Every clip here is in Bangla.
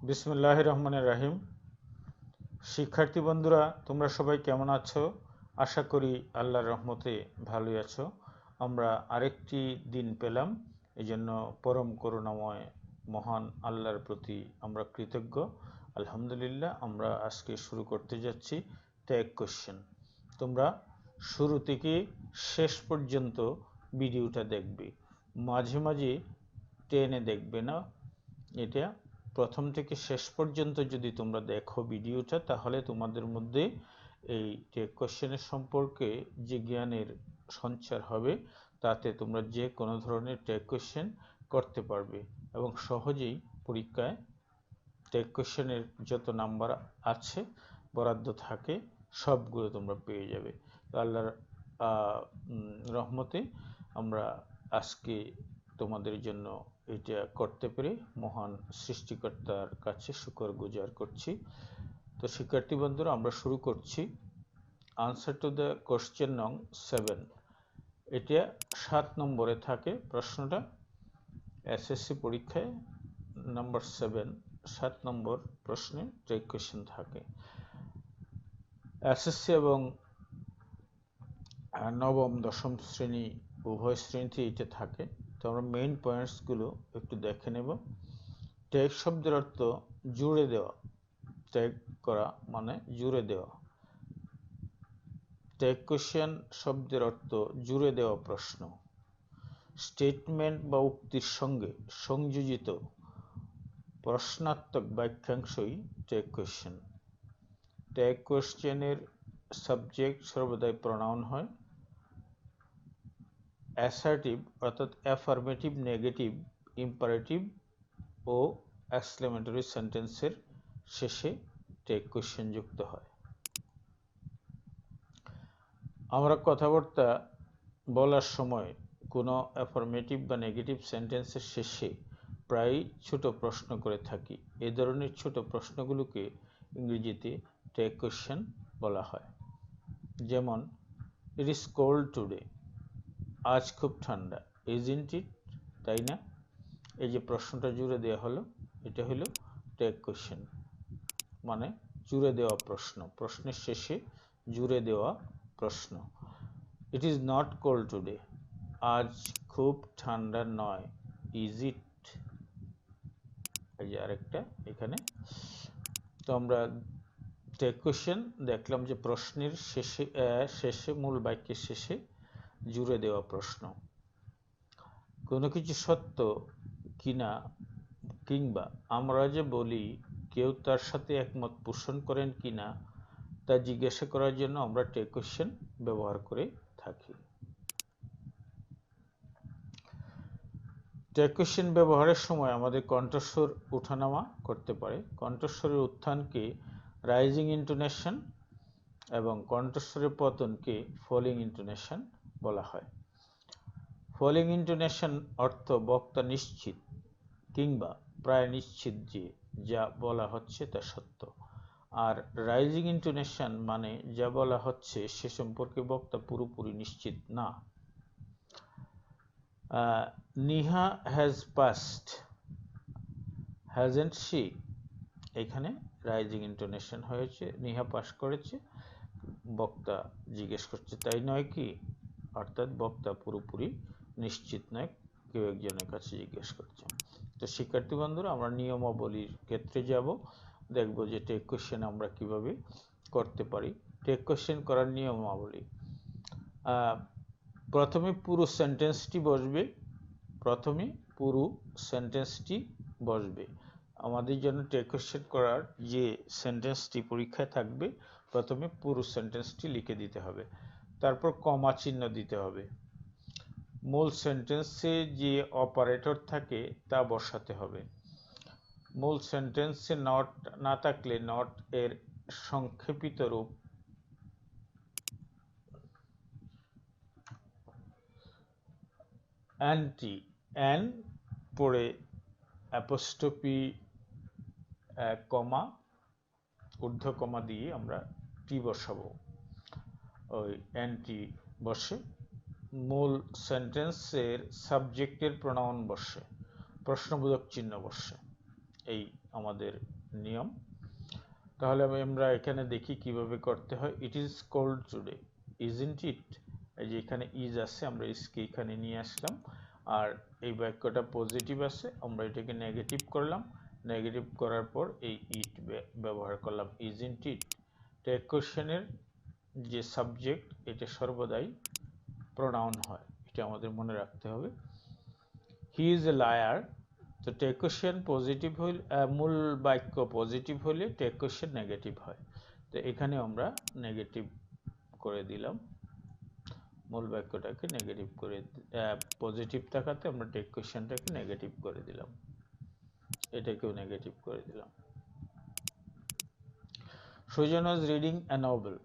বিসমিল্লাহির রহমানির রহিম। শিক্ষার্থী বন্ধুরা, তোমরা সবাই কেমন আছো? আশা করি আল্লাহর রহমতে ভালোই আছো। আমরা আরেকটি দিন পেলাম, এই জন্য পরম করুণাময় মহান আল্লাহর প্রতি আমরা কৃতজ্ঞ। আলহামদুলিল্লাহ। আমরা আজকে শুরু করতে যাচ্ছি ট্যাগ কোশ্চেন। তোমরা শুরু থেকে শেষ পর্যন্ত ভিডিওটা দেখবে, মাঝে মাঝে টেনে দেখবে না। এটা প্রথম থেকে শেষ পর্যন্ত যদি তোমরা দেখো ভিডিওটা, তাহলে তোমাদের মধ্যে এই টেক কোশ্চেনের সম্পর্কে যে জ্ঞানের সঞ্চার হবে, তাতে তোমরা যে কোনো ধরনের টেক কোশ্চেন করতে পারবে এবং সহজেই পরীক্ষায় টেক কোশ্চেনের যত নাম্বার আছে বরাদ্দ থাকে সবগুলো তোমরা পেয়ে যাবে। তো আল্লাহর রহমতে আমরা আজকে তোমাদের জন্য এটা করতে পেরে মহান সৃষ্টিকর্তার কাছে শুকর গুজার করছি। তো শিক্ষার্থী বন্ধুরা, আমরা শুরু করছি আনসার টু দ্য কোশ্চেন নং 7। এটা 7 নম্বরে থাকে প্রশ্নটা। এসএসসি পরীক্ষায় নাম্বার 7 নম্বর প্রশ্নে ট্রেক কোশ্চেন থাকে। এসএসসি এবং নবম দশম শ্রেণী উভয় শ্রেণীতে এটা থাকে। তো আমরা মেইন পয়েন্টসগুলো একটু দেখে নেব। ট্যাগ শব্দের অর্থ জুড়ে দেওয়া। ট্যাগ করা মানে জুড়ে দেওয়া। ট্যাগ কোশ্চেন শব্দের অর্থ জুড়ে দেওয়া প্রশ্ন। স্টেটমেন্ট বা উক্তির সঙ্গে সংযোজিত প্রশ্নাত্মক বাক্যাংশই ট্যাগ কোশ্চেন। ট্যাগ কোশ্চেনের সাবজেক্ট সর্বদাই প্রোনাউন হয়। অ্যাসার্টিভ অর্থাৎ অ্যাফার্মেটিভ, নেগেটিভ, ইম্পারেটিভ ও এক্সক্লেমেটরি সেন্টেন্সের শেষে ট্যাগ কোশ্চেন যুক্ত হয়। আমরা কথাবার্তা বলার সময় কোনো অ্যাফার্মেটিভ বা নেগেটিভ সেন্টেন্সের শেষে প্রায় ছোট প্রশ্ন করে থাকি। এই ধরনের ছোট প্রশ্নগুলোকে ইংরেজিতে ট্যাগ কোশ্চেন বলা হয়। যেমন, ইট ইজ কোল্ড টুডে, আজ খুব ঠান্ডা, ইজন্ট ইট, তাই না? এই যে প্রশ্নটা জুড়ে দেওয়া হলো, এটা হলো ট্যাগ কোশ্চেন, মানে জুড়ে দেওয়া প্রশ্ন, প্রশ্নের শেষে জুড়ে দেওয়া প্রশ্ন। ইট ইজ নট কোল্ড টুডে, আজ খুব ঠান্ডা নয়, ইজ ইট? এই যে আরেকটা এখানে। তো আমরা ট্যাগ কোশ্চেন দেখলাম যে প্রশ্নের শেষে মূল বাক্যের শেষে জুড়ে দেওয়া প্রশ্ন। কোনো কিছু সত্য কিনা কিংবা আমরা যে বলি কেউ তার সাথে একমত পোষণ করেন কিনা তা জিজ্ঞাসা করার জন্য আমরা ট্যাগ কোশ্চেন ব্যবহার করে থাকি। ট্যাগ কোশ্চেন ব্যবহারের সময় আমাদের কণ্ঠস্বর ওঠানামা করতে পারে। কণ্ঠস্বরের উত্থানকে রাইজিং ইন্টোনেশন এবং কণ্ঠস্বরের পতনকে ফলিং ইন্টোনেশন বলা হয়। ফলিং ইন্টোনেশন অর্থ বক্তা নিশ্চিত কিংবা প্রায় নিশ্চিত যে যা বলা হচ্ছে তা সত্য। আর রাইজিং ইন্টোনেশন মানে যা বলা হচ্ছে সে সম্পর্কে বক্তা পুরোপুরি নিশ্চিত না। Niha has passed, hasn't she? এখানে রাইজিং ইন্টোনেশন হয়েছে, নিহা পাস করেছে, বক্তা জিজ্ঞেস করছে তাই নয় কি? অর্থাৎ বক্তা পুরোপুরি নিশ্চিত নয়, কেউ একজনের কাছে জিজ্ঞেস করছে। তো শিক্ষার্থী বন্ধুরা, আমরা নিয়মাবলীর ক্ষেত্রে যাব, দেখব যে ট্যাগ কোশ্চেন আমরা কিভাবে করতে পারি। ট্যাগ কোশ্চেন করার নিয়মাবলী। প্রথমে পুরো সেন্টেন্সটি বসবে। আমাদের জন্য ট্যাগ কোশ্চেন করার যে সেন্টেন্সটি পরীক্ষায় থাকবে, প্রথমে পুরো সেন্টেন্সটি লিখে দিতে হবে, তারপর কমা চিহ্ন দিতে হবে। মূল সেন্টেন্সে যে অপারেটর থাকে তা বসাতে হবে। মূল সেন্টেন্সে নট না থাকলে নট এর সংক্ষেপিত রূপ অ্যান্টি, অ্যান পরে অ্যাপোস্ট্রফি কমা ঊর্ধ্ব কমা দিয়ে আমরা টি বসাবো, ওই অ্যান্টি বসে। মূল সেন্টেন্সের সাবজেক্টের প্রোনাউন বসে, প্রশ্নবোধক চিহ্ন বসে। এই আমাদের নিয়ম। তাহলে আমরা এখানে দেখি কিভাবে করতে হয়। ইট is cold today, isn't it. এই যে এখানে ইজ আছে, আমরা ইজকে এখানে নিয়ে আসলাম। আর এই বাক্যটা পজিটিভ আছে, আমরা এটাকে নেগেটিভ করলাম। নেগেটিভ করার পর এই ইট ব্যবহার করলাম, ইজন্ট ইট। টেক কোশ্চেনের যে সাবজেক্ট, এটা সর্বদাই প্রোনাউন হয়, এটা আমাদের মনে রাখতে হবে। He is a liar. তো টেক কোশ্চেন পজিটিভ হইলে, মূল বাক্য পজিটিভ হলে টেক কোশ্চেন নেগেটিভ হয়। তো এখানে আমরা নেগেটিভ করে দিলাম, মূল বাক্যটাকে নেগেটিভ করে, পজিটিভ থাকাতে আমরা টেক কোশ্চেনটাকে নেগেটিভ করে দিলাম, এটাকেও নেগেটিভ করে দিলাম। Sujan was reading a novel,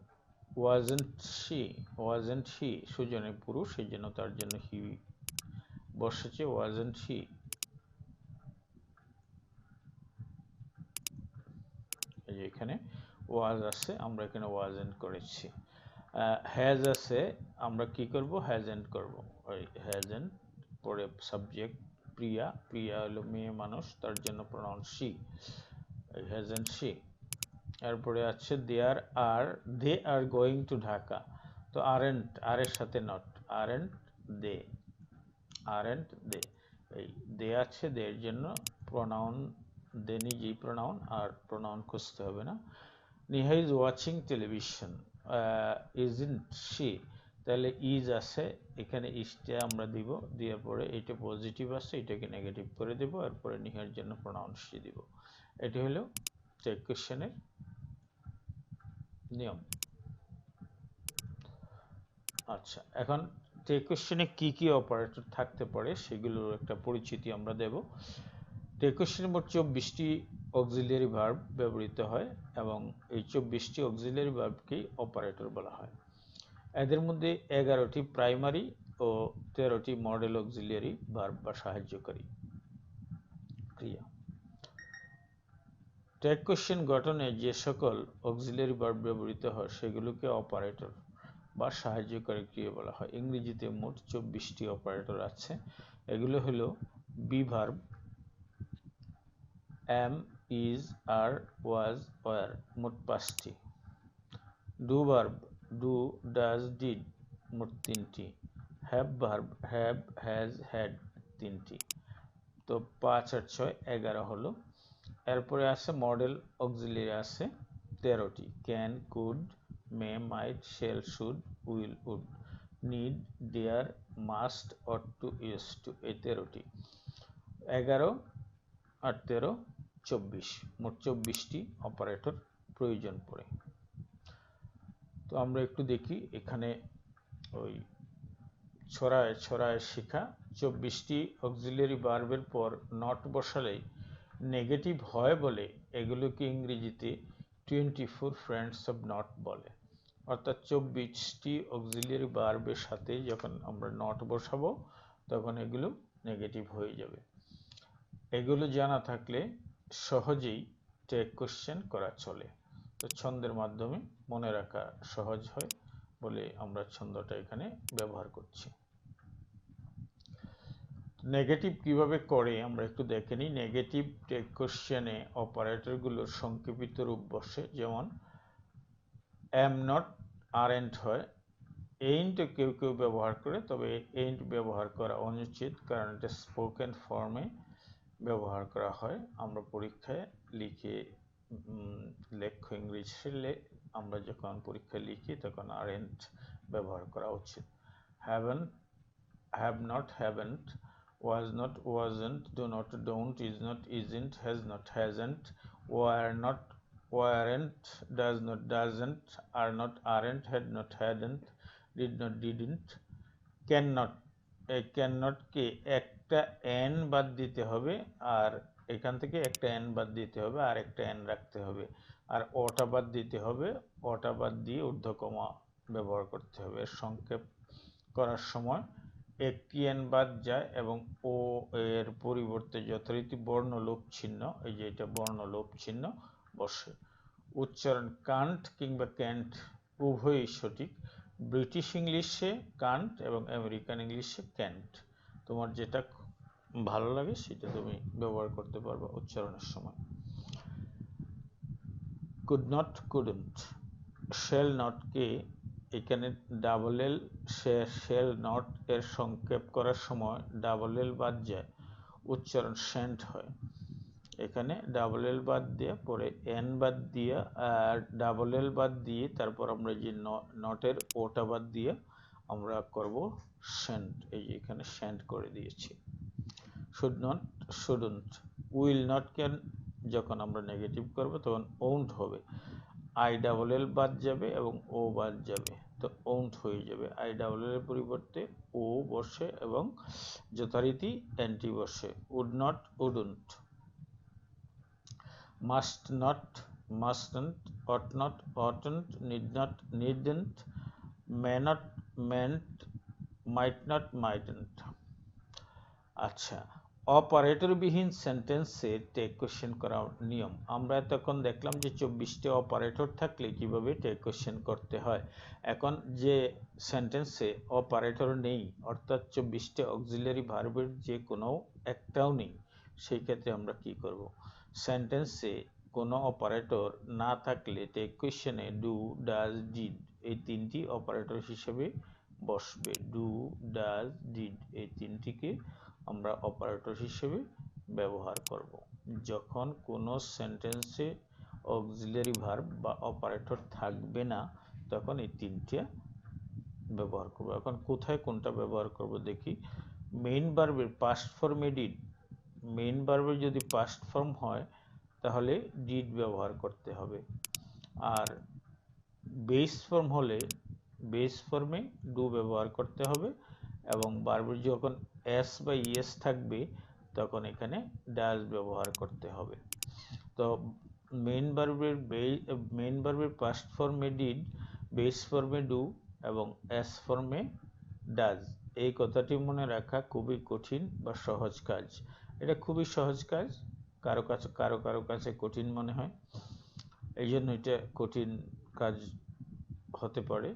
wasn't she. সুজনের পুরুষ, সেই জন্য তার জন্য হি বসেছে, ওয়াজেন্ট শি। এই যে এখানে ওয়াজ আছে, আমরা এখানে ওয়াজেন্ট করেছি। হ্যাজ আছে, আমরা কি করব, হ্যাজেন্ট করব। ওই হ্যাজেন্ট পরে সাবজেক্ট প্রিয়া, প্রিয়া হলো মেয়ে মানুষ, তার জন্য প্রোনাউন শি, হ্যাজেন্ট শি। এরপরে আছে they are going to Dhaka. তো আরেন্ট, আর এর সাথে not, aren't they, aren't they. এই দে আছে, দে এর জন্য প্রোনাউন, দে নিজেই প্রোনাউন, আর প্রোনাউন খুঁজতে হবে না। Niha is watching television, isn't she. তাহলে ইজ আছে, এখানে ইজটা আমরা দিব, দেওয়ার পরে এটা পজিটিভ আছে, এটাকে নেগেটিভ করে দেব, এরপরে নিহার জন্য প্রোনাউন শি দিব। এটি হলো টেক কোশ্চেনের নিয়ম। আচ্ছা, এখন টেক কোশ্চেনে কি কি অপারেটর থাকতে পারে সেগুলোর একটা পরিচিতি আমরা দেব। টেক কোশ্চেনে মোট 24টি অক্সিলিয়ারি ভার্ব ব্যবহৃত হয় এবং এই 24টি অক্সিলিয়ারি ভার্বকেই অপারেটর বলা হয়। এদের মধ্যে 11টি প্রাইমারি ও 13টি মডেল অক্সিলিয়ারি ভার্ব বা সাহায্যকারী ক্রিয়া। টেক কোশ্চেন গঠনে যে সকল অক্সিলিয়ারি ভার্ব ব্যবহৃত হয় সেগুলোকে অপারেটর বা সাহায্যকারী ক্রিয়া বলা হয়। ইংরেজিতে মোট 24টি অপারেটর আছে। এগুলো হলো be verb, am, is, are, was, were, মোট 5টি। Do verb, do, does, did, মোট 3টি। Have verb, have, has, had, 3টি। তো 5 আর 6 11 হলো। এরপরে আছে মডেল অক্সিলিয়ারি আছে 13টি। Can, could, may, might, shall, should, will, would, need, dare, must, ought to, used to, এই 13টি। 11 আর 13, 24, মোট 24টি অপারেটর প্রয়োজন পড়ে। তো আমরা একটু দেখি এখানে ওই ছড়ায় ছড়ায় শেখা 24টি অক্সিলিয়ারি ভার্বের পর নট বসালেই নেগেটিভ হয় বলে এগুলোকে ইংরেজিতে 24 ফ্রেন্ডস অফ নট বলে। অর্থাৎ 24টি অক্সিলিয়ারি ভার্বের সাথে যখন আমরা নট বসাবো তখন এগুলো নেগেটিভ হয়ে যাবে। এগুলো জানা থাকলে সহজেই টেক কোশ্চেন করা চলে। তো ছন্দের মাধ্যমে মনে রাখা সহজ হয় বলে আমরা ছন্দটা এখানে ব্যবহার করছি। নেগেটিভ কিভাবে করে আমরা একটু দেখে নিই। নেগেটিভ টেক কোশ্চেনে অপারেটরগুলোর সংক্ষেপিত রূপ বসে, যেমন এম নট, আরেন্ট হয়। এইন্ট কেউ কেউ ব্যবহার করে, তবে এইন্ট ব্যবহার করা অনুচিত, কারণ এটা স্পোকেন ফর্মে ব্যবহার করা হয়। আমরা পরীক্ষায় লিখে লেখ্য ইংলিশে আমরা যখন পরীক্ষায় লিখি তখন আরেন্ট ব্যবহার করা উচিত। Haven't, have not, haven't, was not, wasn't, do not, don't, is not, isn't, has not, hasn't, were not, weren't, does not, doesn't, are not, aren't, had not, hadn't, did not, didn't, cannot। এই cannot কে একটা n বাদ দিতে হবে, আর এখান থেকে একটা n বাদ দিতে হবে, আর একটা n রাখতে হবে, আর ওটা বাদ দিতে হবে, ওটা বাদ দিয়ে ঊর্ধ্বকমা ব্যবহার করতে হবে। সংক্ষেপ করার সময় একটি n বাদ যায় এবং ও এর পরিবর্তে যথারীতি বর্ণলোপ চিহ্ন, এই যে এটা বর্ণলোপ চিহ্ন বসে। উচ্চারণ কান্ট কিংবা ক্যান্ট উভয়ই সঠিক। ব্রিটিশ ইংলিশে কান্ট এবং আমেরিকান ইংলিশে ক্যান্ট। তোমার যেটা ভালো লাগে সেটা তুমি ব্যবহার করতে পারবে উচ্চারণের সময়। Could not, couldn't. শেল নটকে এখানে ডাবল এল, শেল নট এর সংক্ষেপ করার সময় ডাবল এল বাদ যায়, উচ্চারণ সেন্ট হয়। এখানে ডাবল এল বাদ দিয়ে পরে এন বাদ দিয়ে আর ডাবল এল বাদ দিয়ে তারপর আমরা যে নটের ওটা বাদ দিয়ে আমরা করব সেন্ট। এই যে এখানে সেন্ট করে দিয়েছি। Should not, shouldn't. Will not can যখন আমরা নেগেটিভ করব তখন ওন্ট হবে। আই ডাবল এল বাদ যাবে এবং ও বাদ যাবে, তো ওন্ট হয়ে যাবে। আই ডাবল এল এর পরিবর্তে ও বসে এবং যথারীতি এনটি বসে। Would not, wouldn't. Must not, mustn't. Ought not, oughtn't. Need not, needn't. May not, mayn't. Might not, mightn't. আচ্ছা, অপারেটরবিহীন সেন্টেন্সে টেক কোশ্চেন করার নিয়ম আমরা এতক্ষণ দেখলাম যে 24টি অপারেটর থাকলে কিভাবে টেক কোশ্চেন করতে হয়। এখন যে সেন্টেন্সে অপারেটর নেই অর্থাৎ 24টি অক্সিলারি ভার্বের যে কোনো একটাও নেই, সেই ক্ষেত্রে আমরা কি করব? সেন্টেন্সে কোনো অপারেটর না থাকলে টেক কোশ্চেনে ডু, ডাজ, ডিড এই তিনটি অপারেটর হিসেবে বসবে। ডু, ডাজ, ডিড এই তিনটিকে আমরা অপারেটর হিসেবে ব্যবহার করব। যখন কোনো সেন্টেন্সে অক্সিলারি ভার্ব বা অপারেটর থাকবে না তখন এই তিনটা ব্যবহার করব। এখন কোথায় কোনটা ব্যবহার করব দেখি। মেইন ভার্বের পাস্ট ফর্মে ডিড, মেইন ভার্বের যদি পাস্ট ফর্ম হয় তাহলে ডিড ব্যবহার করতে হবে। আর বেস ফর্ম হলে বেস ফর্মে ডু ব্যবহার করতে হবে এবং ভার্বের যখন এস বা ইএস থাকবে তখন এখানে ডাজ ব্যবহার করতে হবে। তো মেইন ভার্বের পাস্ট ফর্মে ডিড, বেস ফর্মে ডু এবং এস ফর্মে ডাজ। এই কথাটি মনে রাখা খুবই কঠিন বা সহজ কাজ। এটা খুবই সহজ কাজ, কারো কাছে কঠিন মনে হয়, এই জন্য এটা কঠিন কাজ হতে পারে।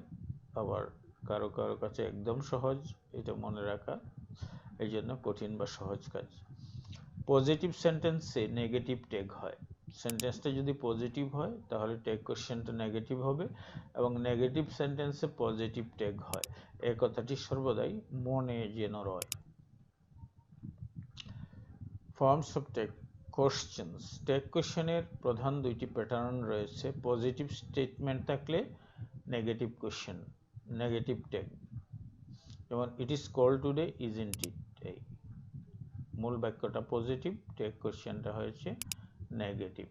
আবার কারো কাছে একদম সহজ এটা মনে রাখা, এই জন্য কঠিন বা সহজ কাজ। পজিটিভ সেন্টেন্সে নেগেটিভ টেগ হয়। সেন্টেন্সটা যদি পজিটিভ হয় তাহলে টেগ কোশ্চেনটা নেগেটিভ হবে এবং নেগেটিভ সেন্টেন্সে পজিটিভ টেগ হয়। এই কথাটি সর্বদাই মনে যেন রয়। Forms of tag questions. Tag কোশ্চেনের প্রধান দুইটি প্যাটার্ন রয়েছে। পজিটিভ স্টেটমেন্ট থাকলে নেগেটিভ কোশ্চেন, নেগেটিভ টেগ, যেমন it is cold today, isn't it. এই মূল বাক্যটা পজিটিভ, টেগ কোশ্চেনটা হয়েছে নেগেটিভ।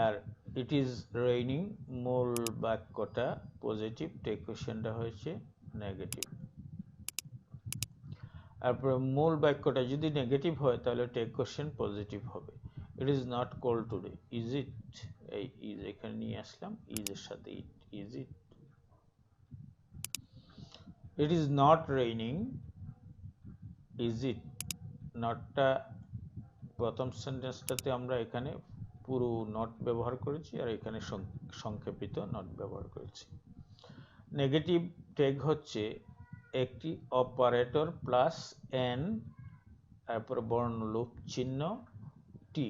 আর ইট ইজ রেইনিং মূল বাক্যটা পজিটিভ, টেগ কোশ্চেনটা হয়েছে নেগেটিভ। তারপরে মূল বাক্যটা যদি নেগেটিভ হয় তাহলে টেগ কোশ্চেন পজিটিভ হবে। It is not cold today, is it. এই ইজ এখানে নিয়ে আসলাম, ইজ এর সাথে it, is it. It is not raining, is it. নটটা প্রথম সেন্টেন্সটাতে আমরা এখানে পুরো নট ব্যবহার করেছি আর এখানে সংক্ষেপিত নট ব্যবহার করেছি। নেগেটিভ টেগ হচ্ছে একটি অপারেটর প্লাস এন, তারপর বর্ণলোপ চিহ্ন টি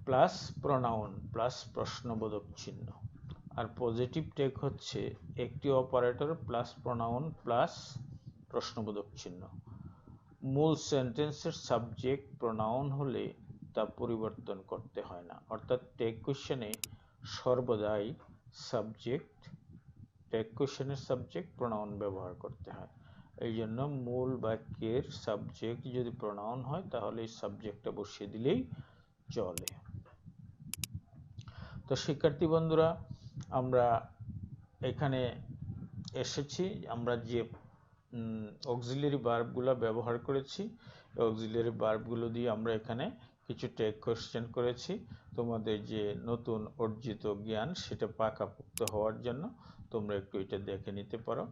প্লাস প্রোনাউন প্লাস প্রশ্নবোধক চিহ্ন। আর পজিটিভ টেগ হচ্ছে একটি অপারেটর প্লাস প্রোনাউন প্লাস প্রশ্নবোধক চিহ্ন। মূল সেন্টেন্সের সাবজেক্ট প্রোনাউন হলে তা পরিবর্তন করতে হয় না, অর্থাৎ টেগ কোশ্চেনে সর্বদাই টেগ কোশ্চেনের সাবজেক্ট প্রোনাউন ব্যবহার করতে হয়। এই জন্য মূল বাক্যের সাবজেক্ট যদি প্রোনাউন হয় তাহলে এই সাবজেক্টটা বসিয়ে দিলেই চলে। তো শিক্ষার্থী বন্ধুরা, আমরা এখানে এসেছি, আমরা যে অক্সিলারি ভার্বগুলো ব্যবহার করেছি অক্সিলারি ভার্বগুলো দিয়ে আমরা এখানে কিছু টেগ কোশ্চেন করেছি। তোমাদের যে নতুন অর্জিত জ্ঞান সেটা পাকাপোক্ত হওয়ার জন্য তোমরা একটু এটা দেখে নিতে পারো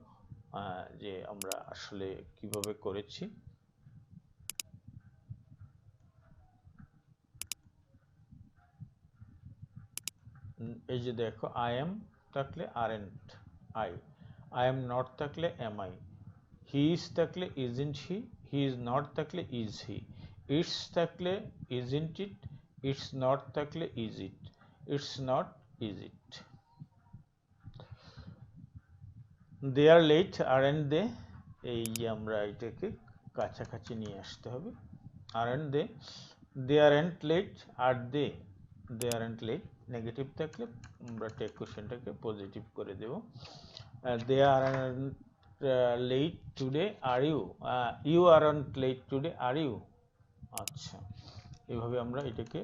যে আমরা আসলে কিভাবে করেছি। এই যে দেখো, আই এম থাকলে aren't I, I am not থাকলে এম আই, হি ইজ থাকলে isn't he, he is not থাকলে ইজ হি, ইটস থাকলে ইজন্ট ইট, ইটস নট থাকলে is it, it's not is it. They are late aren't they, এই যে আমরা এটাকে কাছাকাছি নিয়ে আসতে হবে। Aren't they, they aren't late, are they aren't late negative থাকলে আমরা টেক কোশ্চেনটাকে পজিটিভ করে দেব। They aren't late today, are you, you aren't late today, are you. আচ্ছা, এভাবে আমরা এটাকে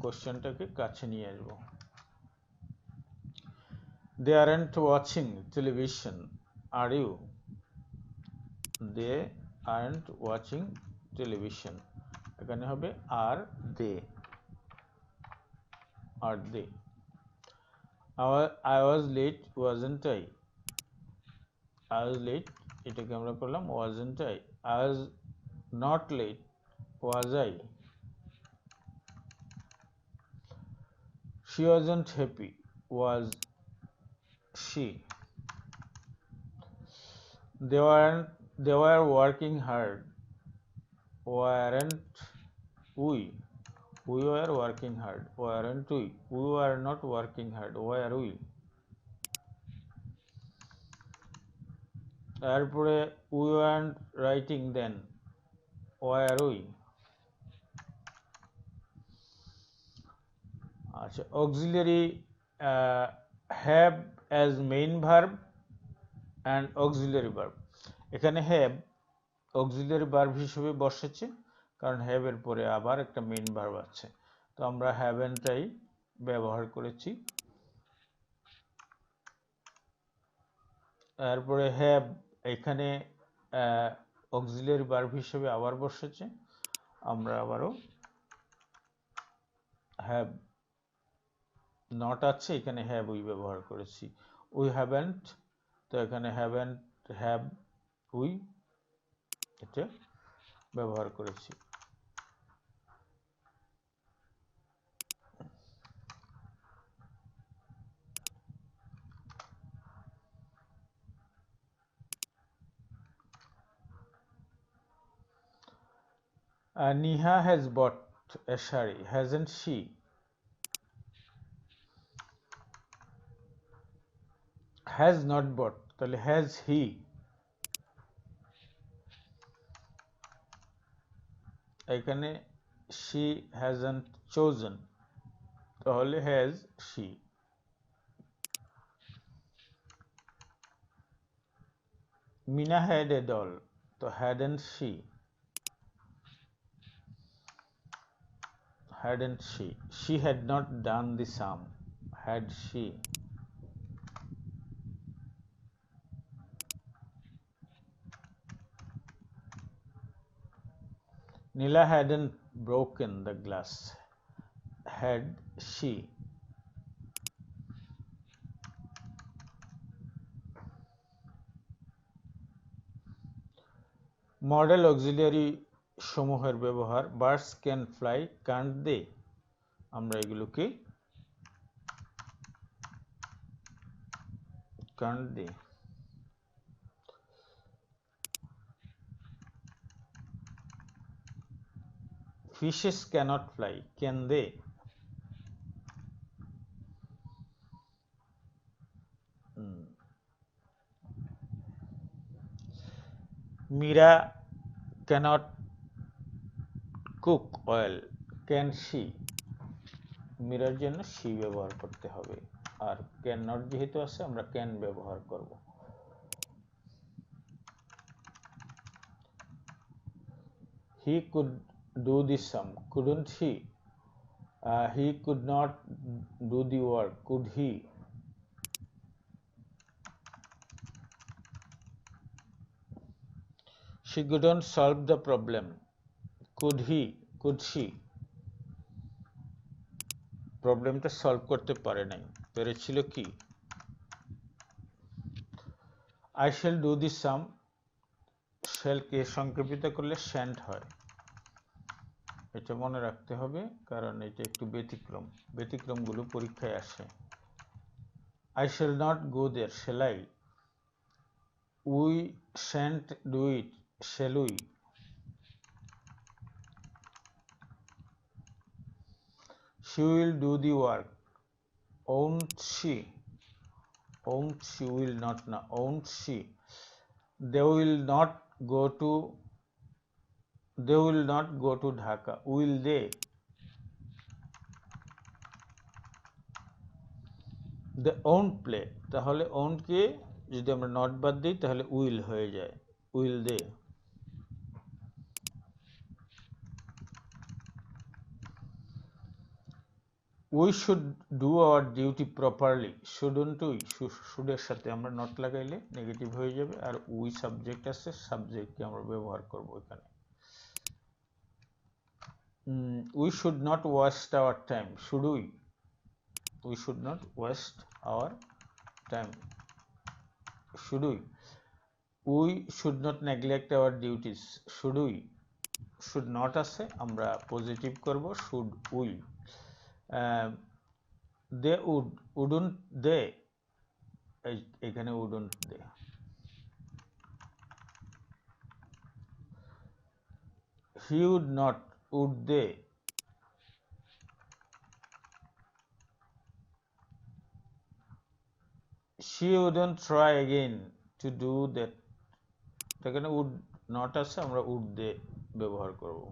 কোশ্চেনটাকে কাছে নিয়ে আসবো। They aren't watching television, are you? They aren't watching television. এখানে হবে are they, are they? I was late, wasn't I? I was late, এটাকে আমরা করলাম wasn't I? I was not late, was I? She wasn't happy, was she? They were working hard, weren't we? We were working hard, weren't we? We were not working hard, were we? তারপরে we weren't writing then, were we? আচ্ছা, auxiliary have as main verb and auxiliary verb। এখানে have auxiliary verb হিসেবে বসেছে, কারণ have এর পরে আবার একটা মেইন ভার্ব আছে, তো আমরা haven'tটাই ব্যবহার করেছি। তারপরে have এখানে auxiliary verb হিসেবে আবার বসেছে, আমরা আবারও have not আছে, এখানে have we ব্যবহার করেছি। we haven't, তো এখানে haven't have we এটা ব্যবহার করেছি। Neha has bought a sari, hasn't she? Has not bought, তাহলে has he? এখানে she hasn't chosen, তাহলে has she? Mina had a doll, তো hadn't she? Hadn't she? She had not done the sum, had she? Nila hadn't broken the glass, had she? Modal auxiliary সমূহের ব্যবহার, birds can fly, can't they, আমরা এগুলোকে can't they. Fishes cannot fly, can they? Meera cannot cook oil, can she? মীরার জন্য শি ব্যবহার করতে হবে, আর ক্যান নট যেহেতু আছে আমরা ক্যান ব্যবহার করব। He could do the some, couldn't he? He could not do the work, could he? She couldn't solve the problem, could he? Could she? প্রবলেমটা সলভ করতে পারে নাই, পেরেছিল কি? I shall do the sum, shall কে সংক্ষেপিত করলে shan't হয়, এটা মনে রাখতে হবে, কারণ এটা একটু ব্যতিক্রম, ব্যতিক্রমগুলো পরীক্ষায় আসে। I shall not go there, shall I? We shan't do it, shall we? she will do the work. Won't she? Won't she? Will not. Na. Won't she? They will not go to. They will not go to Dhaka. Will they? They won't play. তাহলে won't কে যদি আমরা not বাদ দিই তাহলে will হয়ে যায়. Will they? We should do our duty properly. Shouldn't we? Should এর সাথে আমরা not লাগাইলে নেগেটিভ হয়ে যাবে আর we সাবজেক্ট আছে সাবজেক্টকে আমরা ব্যবহার করব এখানে. We should not waste our time. Should we? We should not waste our time. Should we? We should not neglect our duties. Should we? Should not আছে আমরা পজিটিভ করব should we. They would, wouldn't they? এখানে wouldn't they. He would not, would they? She wouldn't try again to do that. এখানে would not আছে আমরা would they ব্যবহার করব.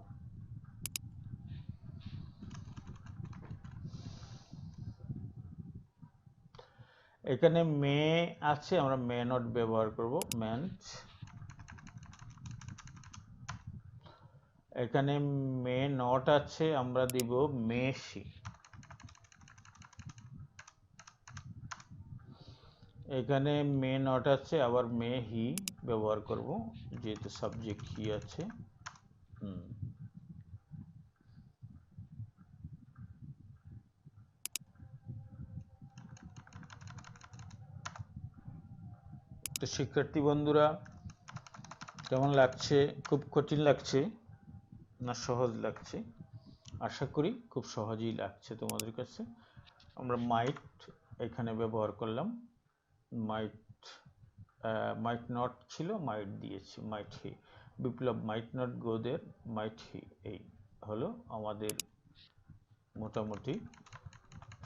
এখানে may আছে আমরা may not ব্যবহার করব meant. এখানে may not আছে আমরা দিব may she. এখানে may not আছে আবার may he ব্যবহার করব যেহেতু সাবজেক্ট he আছে. তো শিক্ষার্থী বন্ধুরা কেমন লাগছে? খুব কঠিন লাগছে না সহজ লাগছে? আশা করি খুব সহজেই লাগছে তোমাদের কাছে. আমরা মাইট এখানে ব্যবহার করলাম. মাইট নট ছিল মাইট দিয়েছি মাইট হি. বিপ্লব মাইট নট গো দেয়ার মাইট হি. এই হলো আমাদের মোটামুটি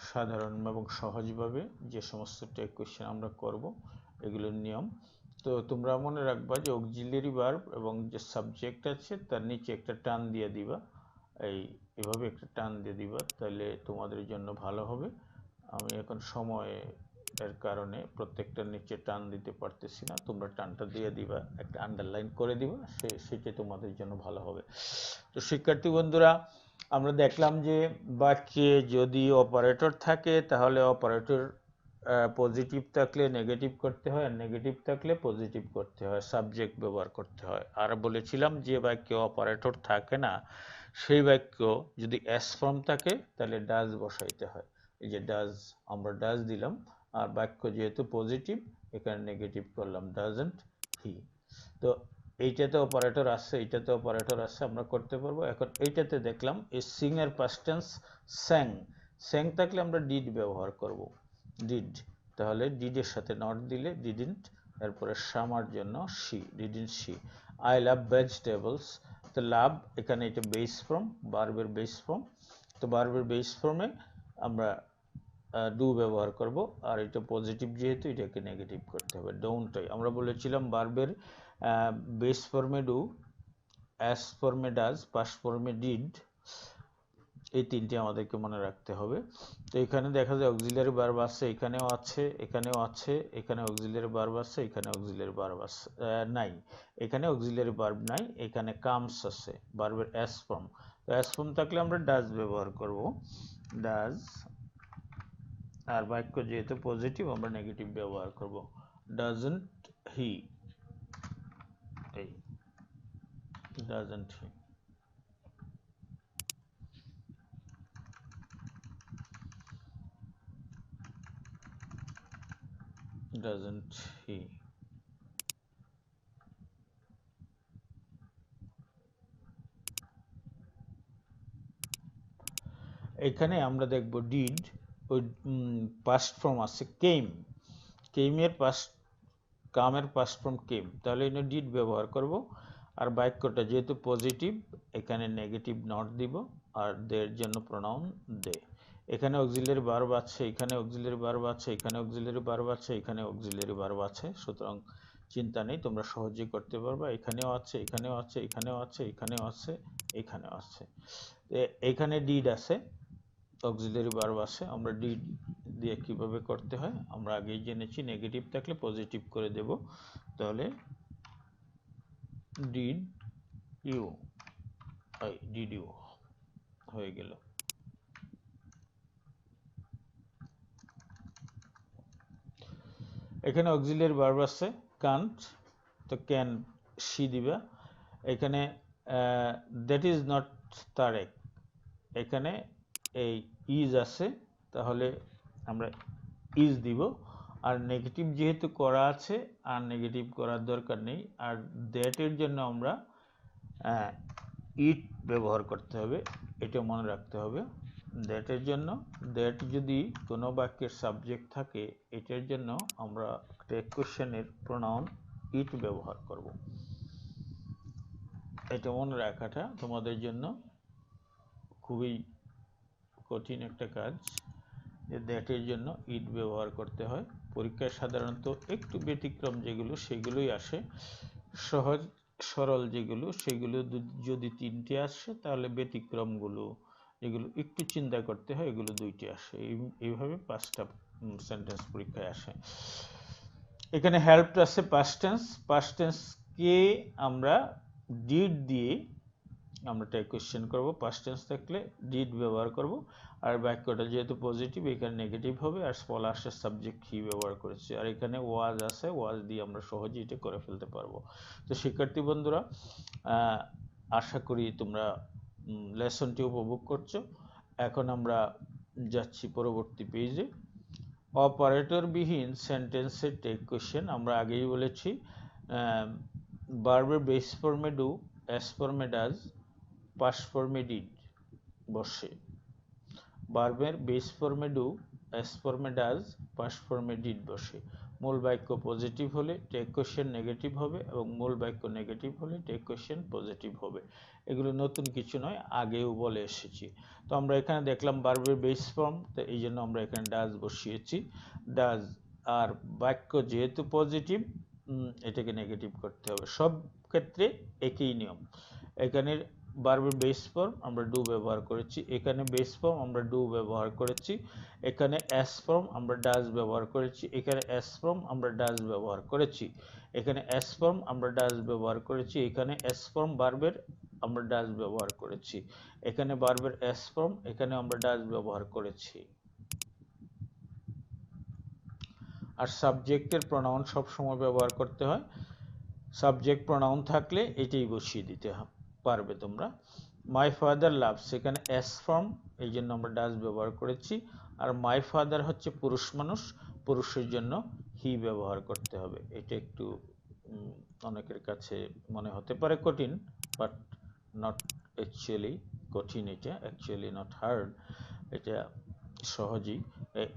সাধারণ এবং সহজভাবে যে সমস্ত টেক কোশ্চেন আমরা করব এগুলোর নিয়ম. তো তোমরা মনে রাখবা যে অক্সিলিয়ারি ভার্ব এবং যে সাবজেক্ট আছে তার নিচে একটা টান দিয়ে দিবা. এইভাবে একটা টান দিয়ে দিবা তাহলে তোমাদের জন্য ভালো হবে. আমি এখন সময়ের কারণে প্রত্যেকটার নিচে টান দিতে পারতেছি না. তোমরা টানটা দিয়ে দিবা, একটা আন্ডারলাইন করে দিবা, সেটা তোমাদের জন্য ভালো হবে. তো শিক্ষার্থী বন্ধুরা আমরা দেখলাম যে বাক্যে যদি অপারেটর থাকে তাহলে অপারেটর পজিটিভ থাকলে নেগেটিভ করতে হয় আর নেগেটিভ থাকলে পজিটিভ করতে হয়, সাবজেক্ট ব্যবহার করতে হয়. আর বলেছিলাম যে বাক্যে অপারেটর থাকে না সেই বাক্য যদি এস ফর্ম থাকে তাহলে ডাজ বসাইতে হয়. এই যে ডাজ আমরা ডাজ দিলাম আর বাক্য যেহেতু পজিটিভ এখানে নেগেটিভ করলাম ডাজন্ট হি. তো এইটাতে অপারেটর আছে এইটাতে অপারেটর আছে আমরা করতে পারবো. এখন এইটাতে দেখলাম এই সিং এর পাস্ট টেন্স স্যাং. স্যাং থাকলে আমরা ডিড ব্যবহার করব ডিড. তাহলে ডিডের সাথে নট দিলে ডিডন্ট. এরপরে সামার জন্য she didn't she. I love vegetables. তো লাভ এখানে এটা বেস ফর্ম ভার্বের বেস ফর্ম. তো ভার্বের বেস ফর্মে আমরা ডু ব্যবহার করব আর এটা পজিটিভ যেহেতু এটাকে নেগেটিভ করতে হবে. ডোন্ট আমরা বলেছিলাম ভার্বের বেস ফর্মে ডু, অ্যাস ফর্মে ডাজ, পাস্ট ফর্মে ডিড. এই তিনটি আমাদেরকে মনে রাখতে হবে. তো এখানে দেখা যায় অক্সিলিয়ারি ভার্ব আছে, এখানেও আছে, এখানেও আছে, এখানে অক্সিলিয়ারি ভার্ব আছে, এখানে অক্সিলিয়ারি ভার্ব আছে নাই, এখানে অক্সিলিয়ারি ভার্ব নাই, এখানে কামস আছে ভার্বের এস ফর্ম. তো এস ফর্ম থাকলে আমরা ডাজ ব্যবহার করব ডাজ. আর বাক্য যেহেতু পজিটিভ আমরা নেগেটিভ ব্যবহার করব ডাজন্ট হি. এই ডাজন্ট হি. doesn't he. এখানে আমরা দেখব ডিড ওই পাস্ট ফর্ম আছে কেম. কেমের পাস্ট কামের পাস্ট ফর্ম কেম. তাহলে এখানে ডিড ব্যবহার করব আর বাক্যটা যেহেতু পজিটিভ এখানে নেগেটিভ নট দিব আর দের জন্য প্রোনাউন দে. এখানে অক্সিলারি ভার্ব আছে, এখানে অক্সিলারি ভার্ব আছে, এখানে অক্সিলারি ভার্ব আছে, এখানে অক্সিলারি ভার্ব আছে। সুতরাং চিন্তা নেই, তোমরা সহজেই করতে পারবা। এখানেও আছে, এখানেও আছে, এখানেও আছে, এখানেও আছে, এখানেও আছে। এখানে ডিড আছে, অক্সিলারি ভার্ব আছে। আমরা ডিড দিয়ে কিভাবে করতে হয় আমরা আগেই জেনেছি। নেগেটিভ থাকলে পজিটিভ করে দেব। তাহলে ডিড ইউ, ডিড ইউ হয়ে গেল। এখানে অক্সিলারি ভার্ব আছে কান্ট, তো ক্যান সি দিবা। এখানে দ্যাট ইজ নট তারেক, এখানে এই ইজ আছে, তাহলে আমরা ইজ দিব। আর নেগেটিভ যেহেতু করা আছে আর নেগেটিভ করার দরকার নেই। আর দ্যাটের জন্য আমরা ইট ব্যবহার করতে হবে, এটা মনে রাখতে হবে। দ্যাটের জন্য, দ্যাট যদি কোনো বাক্যের সাবজেক্ট থাকে এটার জন্য আমরা টেক কোশ্চেনের প্রোনাউন ইট ব্যবহার করব। এটা মনে রাখাটা তোমাদের জন্য খুবই কঠিন একটা কাজ, যে দ্যাটের জন্য ইট ব্যবহার করতে হয়। পরীক্ষায় সাধারণত একটু ব্যতিক্রম যেগুলো সেগুলোই আসে, সহজ সরল যেগুলো সেগুলো যদি 3টে আসে, তাহলে ব্যতিক্রমগুলো যেগুলো একটু চিন্তা করতে হয় এগুলো 2টি আসে। এইভাবে 5টা সেন্টেন্স পরীক্ষায় আসে। এখানে হেল্পড আছে পাস্ট টেন্স, পাস্ট টেন্সকে আমরা ডিড দিয়ে আমরা টেক কোশ্চেন করব। পাস্ট টেন্স থাকলে ডিড ব্যবহার করব। আর বাক্যটা যেহেতু পজিটিভ এখানে নেগেটিভ হবে। আর স্মল আসার সাবজেক্ট হি ব্যবহার করেছি। আর এখানে ওয়াজ আছে, ওয়াজ দিয়ে আমরা সহজেই এটা করে ফেলতে পারবো। তো শিক্ষার্থী বন্ধুরা, আশা করি তোমরা লেসনটি উপভোগ করছো। এখন আমরা যাচ্ছি পরবর্তী পেজে। অপারেটরবিহীন সেন্টেন্সের টেক কোশ্চেন। আমরা আগেই বলেছি ভার্বের বেস ফর্মে ডু, এস ফর্মে ডাজ, পাস্ট ফর্মে ডিড বসে। ভার্বের বেস ফর্মে ডু, এস ফর্মে ডাজ, পাস্ট ফর্মে ডিড বসে। মূল বাক্য পজিটিভ হলে টেক কোশ্চেন নেগেটিভ হবে, এবং মূল বাক্য নেগেটিভ হলে টেক কোশ্চেন পজিটিভ হবে। এগুলো নতুন কিছু নয়, আগেও বলে এসেছি। তো আমরা এখানে দেখলাম ভার্বের বেস ফর্ম, তো এই জন্য আমরা এখানে ডাজ বসিয়েছি। ডাজ, আর বাক্য যেহেতু পজিটিভ এটাকে নেগেটিভ করতে হবে। সব ক্ষেত্রে একই নিয়ম। এখানে ভার্বের বেস ফর্ম আমরা ডু ব্যবহার করেছি, এখানে বেস ফর্ম আমরা ডু ব্যবহার করেছি, এখানে এস ফর্ম আমরা ডাজ ব্যবহার করেছি, এখানে এস ফর্ম আমরা ডাজ ব্যবহার করেছি, এখানে এস ফর্ম আমরা ডাজ ব্যবহার করেছি, এখানে এস ফর্ম ভার্বের আমরা ডাজ ব্যবহার করেছি, এখানে ভার্বের এস ফর্ম, এখানে আমরা ডাজ ব্যবহার করেছি। আর সাবজেক্টের প্রোনাউন সব সময় ব্যবহার করতে হয়। সাবজেক্ট প্রোনাউন থাকলে এটাই বসিয়ে দিতে পারবে তোমরা। মাই ফাদার লাভস, এখানে এস ফর্ম, এই জন্য আমরা ডাজ ব্যবহার করেছি। আর মাই ফাদার হচ্ছে পুরুষ মানুষ, পুরুষের জন্য হি ব্যবহার করতে হবে। এটা একটু অনেকের কাছে মনে হতে পারে কঠিন, বাট নট অ্যাকচুয়ালি কঠিন, এটা অ্যাকচুয়ালি নট হার্ড, এটা সহজই।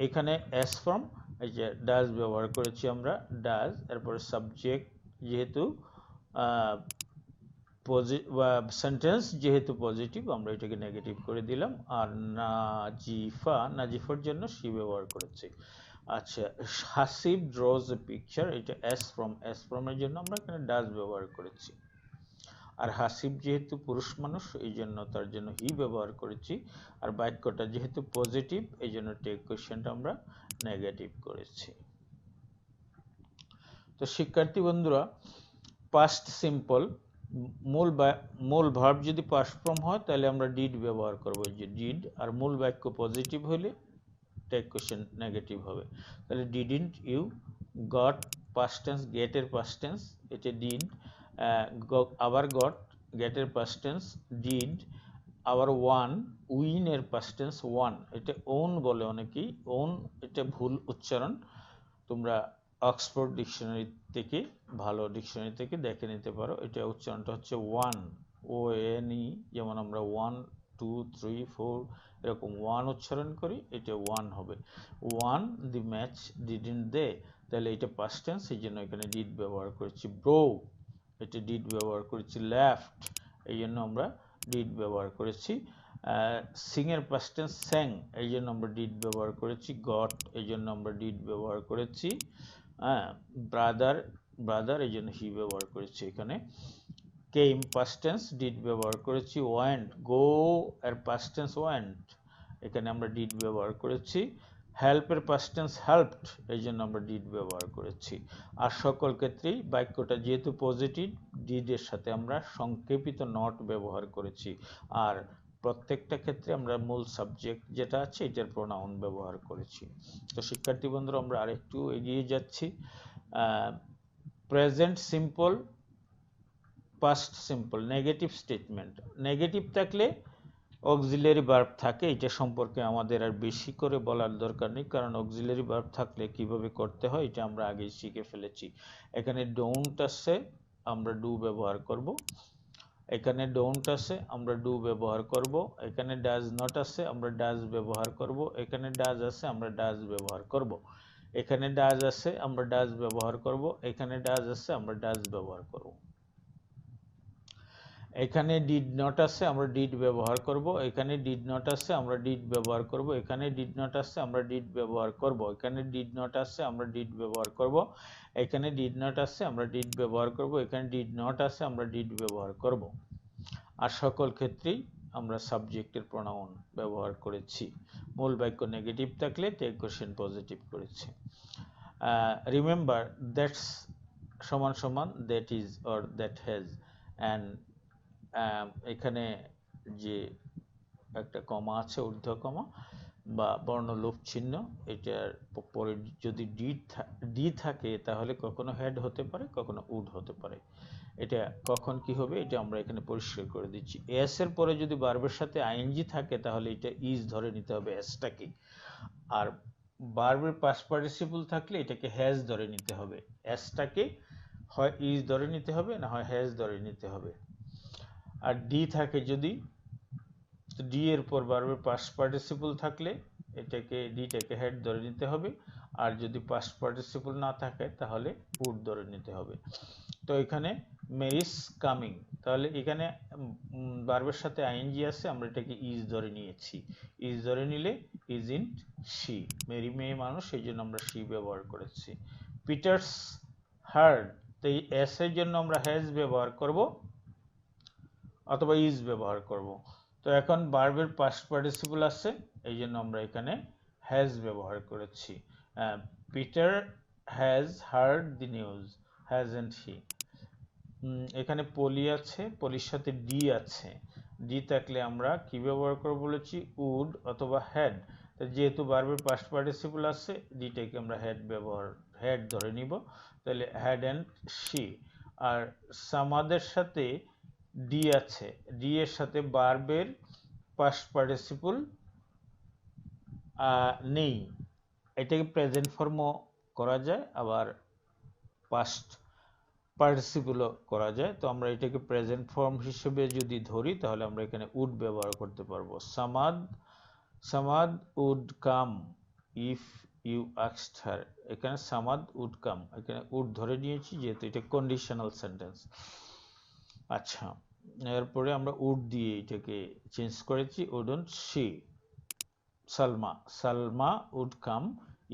এখানে এস ফর্ম, এই যে ডাজ ব্যবহার করেছি আমরা, ডাজ। এরপরে সাবজেক্ট যেহেতু সেন্টেন্স যেহেতু পজিটিভ আমরা এটাকে নেগেটিভ করে দিলাম। আর নাজিফা, নাজিফার জন্য সি ব্যবহার করেছি। আচ্ছা, হাসিব ড্রজ এ পিকচার, এটা এস ফর্ম, এস ফর্মের জন্য আমরা এখানে ডাজ ব্যবহার করেছি। আর হাসিব যেহেতু পুরুষ মানুষ এই জন্য তার জন্য হি ব্যবহার করেছি। আর বাক্যটা যেহেতু পজিটিভ এই জন্য টেক কোশ্চেনটা আমরা নেগেটিভ করেছি। তো শিক্ষার্থী বন্ধুরা, পাস্ট সিম্পল, মূল ভার্ব যদি পাস্ট ফর্ম হয় তাহলে আমরা ডিড ব্যবহার করব, যে ডিড। আর মূল বাক্য পজিটিভ হলে টেক কোশ্চেন নেগেটিভ হবে। তাহলে didn't you got, past tense, গেটের পাস্ট টেন্স, এটা ডিড। আবার গট, গেটের পাস্ট টেন্স ডিড। আবার ওয়ান, উইনের পাস্ট টেন্স ওয়ান, এটা ওন বলে অনেকেই, ওন এটা ভুল উচ্চারণ। তোমরা অক্সফোর্ড ডিকশনারি থেকে, ভালো ডিকশনারি থেকে দেখে নিতে পারো। এটা উচ্চারণটা হচ্ছে ওয়ান, ও এন ই, যেমন আমরা 1 2 3 4 এরকম ওয়ান উচ্চারণ করি, এটা ওয়ান হবে। ওয়ান দি ম্যাচ ডিডন্ট দে, তাহলে এটা পাস্ট টেন্স, এই জন্য এখানে ডিড ব্যবহার করেছি। ব্রো, এটা ডিড ব্যবহার করেছি। লেফট, এই জন্য আমরা ডিড ব্যবহার করেছি। সিং এর পাস্ট টেন্স স্যাং, এই জন্য আমরা ডিড ব্যবহার করেছি। গট, এই জন্য আমরা ডিড ব্যবহার করেছি। ব্রাদার, ব্রাদার, এই জন্য হি ব্যবহার করেছি এখানে। কেম পাস্ট টেন্স ডিড ব্যবহার করেছি। ওয়েন্ট, গো এর পাস্ট টেন্স ওয়েন্ট, এখানে আমরা ডিড ব্যবহার করেছি। হেল্পের পাস্ট টেন্স হেল্পড, এই জন্য আমরা ডিড ব্যবহার করেছি। আর সকল ক্ষেত্রেই বাক্যটা যেহেতু পজিটিভ, ডিডের সাথে আমরা সংক্ষেপিত নট ব্যবহার করেছি। আর প্রত্যেকটা ক্ষেত্রে আমরা মূল সাবজেক্ট যেটা আছে এটার প্রোনাউন ব্যবহার করেছি। তো শিক্ষার্থী বন্ধুরা, আমরা আরেকটু এগিয়ে যাচ্ছি। Present simple, past simple, negative statement. Negative থাকলে অক্সিলারি ভার্ব থাকে, এটা সম্পর্কে আমাদের আর বেশি করে বলার দরকার নেই, কারণ অক্সিলারি ভার্ব থাকলে কিভাবে করতে হয় এটা আমরা আগেই শিখে ফেলেছি। এখানে ডোন্ট আছে, আমরা ডু ব্যবহার করব। এখানে ডোন্ট আছে, আমরা ডু ব্যবহার করব। এখানে ডাজ নট আছে, আমরা ডাজ ব্যবহার করব। এখানে ডাজ আছে, আমরা ডাজ ব্যবহার করব। এখানে ডাজ আছে, আমরা ডাজ ব্যবহার করব। এখানে ডাজ আছে, আমরা ডাজ ব্যবহার করব। এখানে ডিড নট আছে, আমরা ডিড ব্যবহার করব। এখানে ডিড নট আছে, আমরা ডিড ব্যবহার করব। এখানে ডিড নট আছে, আমরা ডিড ব্যবহার করব। এখানে ডিড নট আছে, আমরা ডিড ব্যবহার করব। এখানে ডিড নট আছে, আমরা ডিড ব্যবহার করব। এখানে ডিড নট আছে, আমরা ডিড ব্যবহার করব। আর সকল ক্ষেত্রেই আমরা সাবজেক্টের প্রোনাউন ব্যবহার করেছি। মূল বাক্য নেগেটিভ থাকলে টেক কোশ্চেন পজিটিভ করেছি। রিমেম্বার, দ্যাটস সমান সমান that is or that has, and এখানে যে একটা কমা আছে, ঊর্ধ্ব কমা বা বর্ণলোপ চিহ্ন, এটার পরে যদি ডি থাকে তাহলে কখনো হেড হতে পারে, কখনো উড হতে পারে। এটা কখন কি হবে এটা আমরা এখানে পরিষ্কার করে দিচ্ছি। এস এর পরে যদি ভার্বের সাথে আইএনজি থাকে তাহলে এটা ইজ ধরে নিতে হবে এসটাকে, আর ভার্বের পাস্ট পার্টিসিপল থাকলে এটাকে হ্যাজ ধরে নিতে হবে। এসটাকে হয় ইজ ধরে নিতে হবে, না হয় হ্যাজ ধরে নিতে হবে। আর ডি থাকে যদি, তো ডি এর পর ভার্বের পাস্ট পার্টিসিপল থাকলে ডিটাকে হেড ধরে নিতে হবে, আর যদি পাস্ট পার্টিসিপল না থাকে তাহলে উড ধরে নিতে হবে। তো এখানে মেরিস কামিং, তাহলে এখানে ভার্বের সাথে আইএনজি আছে, আমরা এটাকে ইজ ধরে নিয়েছি। ইজ ধরে নিলে ইজ ইন শি, মেরি মেয়ে মানুষ, সেই জন্য আমরা শি ব্যবহার করেছি। পিটার্স হার্ড, তো এই এস এর জন্য আমরা হ্যাজ ব্যবহার করব অথবা ইজ ব্যবহার করব। তো এখন ভার্বের পাস্ট পার্টিসিপল আছে, এই জন্য আমরা এখানে হ্যাজ ব্যবহার করেছি। Peter has heard the news, hasn't he. এখানে পলি আছে, পলির সাথে ডি আছে। ডি থাকলে আমরা কি ব্যবহার করব বলেছি, উড অথবা হ্যাড। যেহেতু ভার্বের পাস্ট পার্টিসিপল আছে, ডিটাকে আমরা হেড ধরে নিব, তাহলে হ্যাড অ্যান্ড শি। আর সামাদের সাথে ডি আছে, ডি এর সাথে ভার্বের পাস্ট পার্টিসিপল নেই, এটাকে প্রেজেন্ট ফর্মও করা যায়, আবার পাস্ট পার্টিসিপলও করা যায়। তো আমরা এটাকে প্রেজেন্ট ফর্ম হিসেবে যদি ধরি তাহলে আমরা এখানে উড ব্যবহার করতে পারবো। Samad would come if you asked her, এখানে সামাদ উড কাম, এখানে উড ধরে নিয়েছি যেহেতু এটা কন্ডিশনাল সেন্টেন্স। আচ্ছা, এরপরে আমরা উড দিয়ে এটাকে চেঞ্জ করেছি, wouldn't she. Salma would come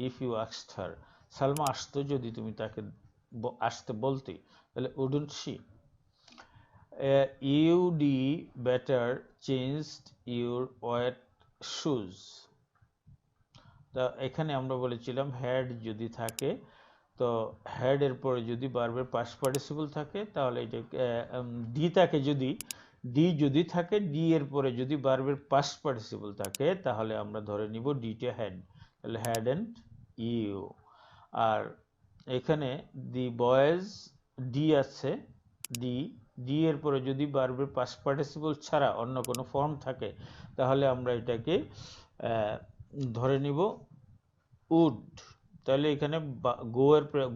if you asked her, Salma আসতো যদি তুমি তাকে আসতে বলতে, তাহলে wouldn't she. You'd better changed your wet shoes, তা এখানে আমরা বলেছিলাম হ্যাড যদি থাকে, তো হ্যাড এর পরে যদি ভার্বের পাস্ট পার্টিসিপল থাকে তাহলে এটা ডি থাকে, যদি থাকে, ডি এর পরে যদি ভার্বের পাস্ট পার্টিসিপল থাকে তাহলে আমরা ধরে নিব ডিটা হেড, তাহলে হ্যাড এন্ড ইউ। আর এখানে দি বয়েজ, ডি আছে, ডি এর পরে যদি ভার্বের পাস্ট পার্টিসিপল ছাড়া অন্য কোনো ফর্ম থাকে তাহলে আমরা এটাকে ধরে নিব উড। তাহলে এখানে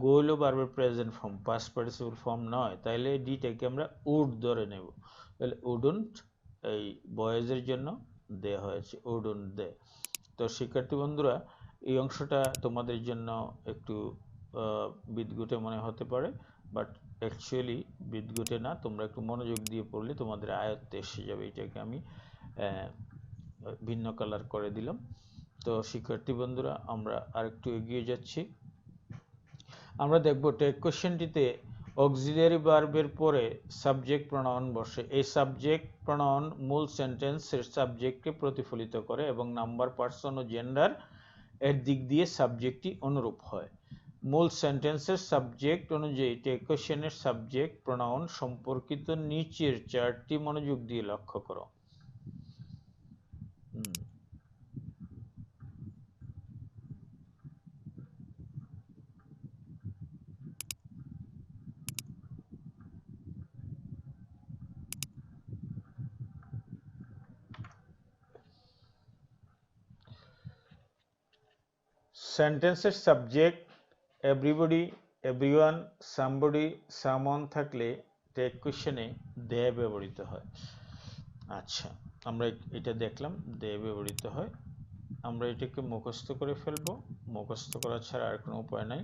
গো হলো ভার্বের present form, past participle form নয়, তাহলে ডিটাকে আমরা উড ধরে নেব, তাহলে উডন্ট এই বয়েজের জন্য দেয়া হয়েছে, উডন্ট দে। তো শিক্ষার্থী বন্ধুরা, এই অংশটা তোমাদের জন্য একটু বিদঘুটে মনে হতে পারে, বাট অ্যাকচুয়ালি বিদঘুটে না, তোমরা একটু মনোযোগ দিয়ে পড়লে তোমাদের আয়ত্তে এসে যাবে। এটাকে আমি ভিন্ন কালার করে দিলাম। তো শিক্ষার্থী বন্ধুরা, আমরা আরেকটু এগিয়ে যাচ্ছি। আমরা দেখব টেক কোশ্চেনটিতে অক্সিলিয়ারি ভার্বের পরে সাবজেক্ট প্রোনাউন বসে। এই সাবজেক্ট প্রোনাউন মূল সেন্টেন্সের সাবজেক্টকে প্রতিফলিত করে এবং নাম্বার, পার্সন ও জেন্ডার এর দিক দিয়ে সাবজেক্টটি অনুরূপ হয়। মূল সেন্টেন্সের সাবজেক্ট অনুযায়ী টেক কোশ্চেনের সাবজেক্ট প্রোনাউন সম্পর্কিত নিচের চারটি মনোযোগ দিয়ে লক্ষ্য করো। সেন্টেন্সের subject everybody, everyone, somebody, someone থাকলে টেক কোশ্চেনে দে ব্যবহৃত হয়। আচ্ছা, আমরা এটা দেখলাম, দে ব্যবহৃত হয়। আমরা এটাকে মুখস্থ করে ফেলবো। মুখস্থ করা ছাড়া আর কোনো উপায় নাই।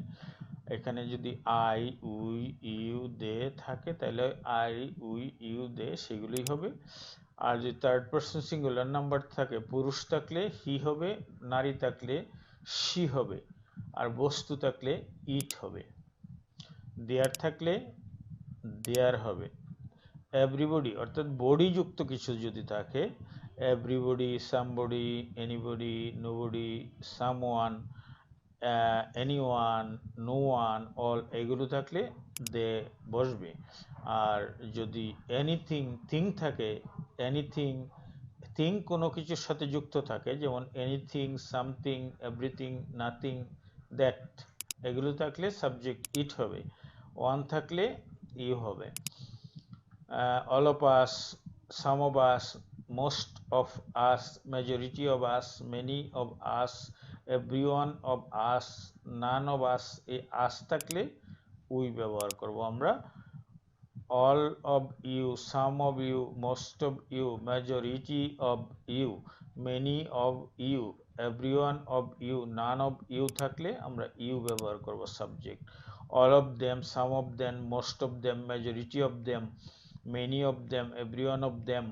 এখানে যদি আই, উই, ইউ, দে থাকে তাহলে আই, উই, ইউ, দে সেগুলোই হবে। আর যদি থার্ড পারসন সিঙ্গুলার নাম্বার থাকে, পুরুষ থাকলে হি হবে, নারী থাকলে শি হবে, আর বস্তু থাকলে ইট হবে। দেয়ার থাকলে দেয়ার হবে। এভরিবডি অর্থাৎ বডি যুক্ত কিছু যদি থাকে, everybody, somebody, anybody, nobody, someone, anyone, no one, all এগুলো থাকলে দে বসবে। আর যদি এনিথিং, থিং থাকে, এনিথিং, থিং কোনো কিছুর সাথে যুক্ত থাকে, যেমন anything, something, everything, nothing, that এগুলো থাকলে সাবজেক্ট ইট হবে। ওয়ান থাকলে ইউ হবে। all of us, some of us, most of us, majority of us, many of us, everyone of us, none of us, এই us থাকলে উই ব্যবহার করব আমরা। all of you, some of you, most of you, majority of you, many of you, everyone of you, none of you থাকলে আমরা you ব্যবহার করব subject. all of them, some of them, most of them, majority of them, many of them, everyone of them,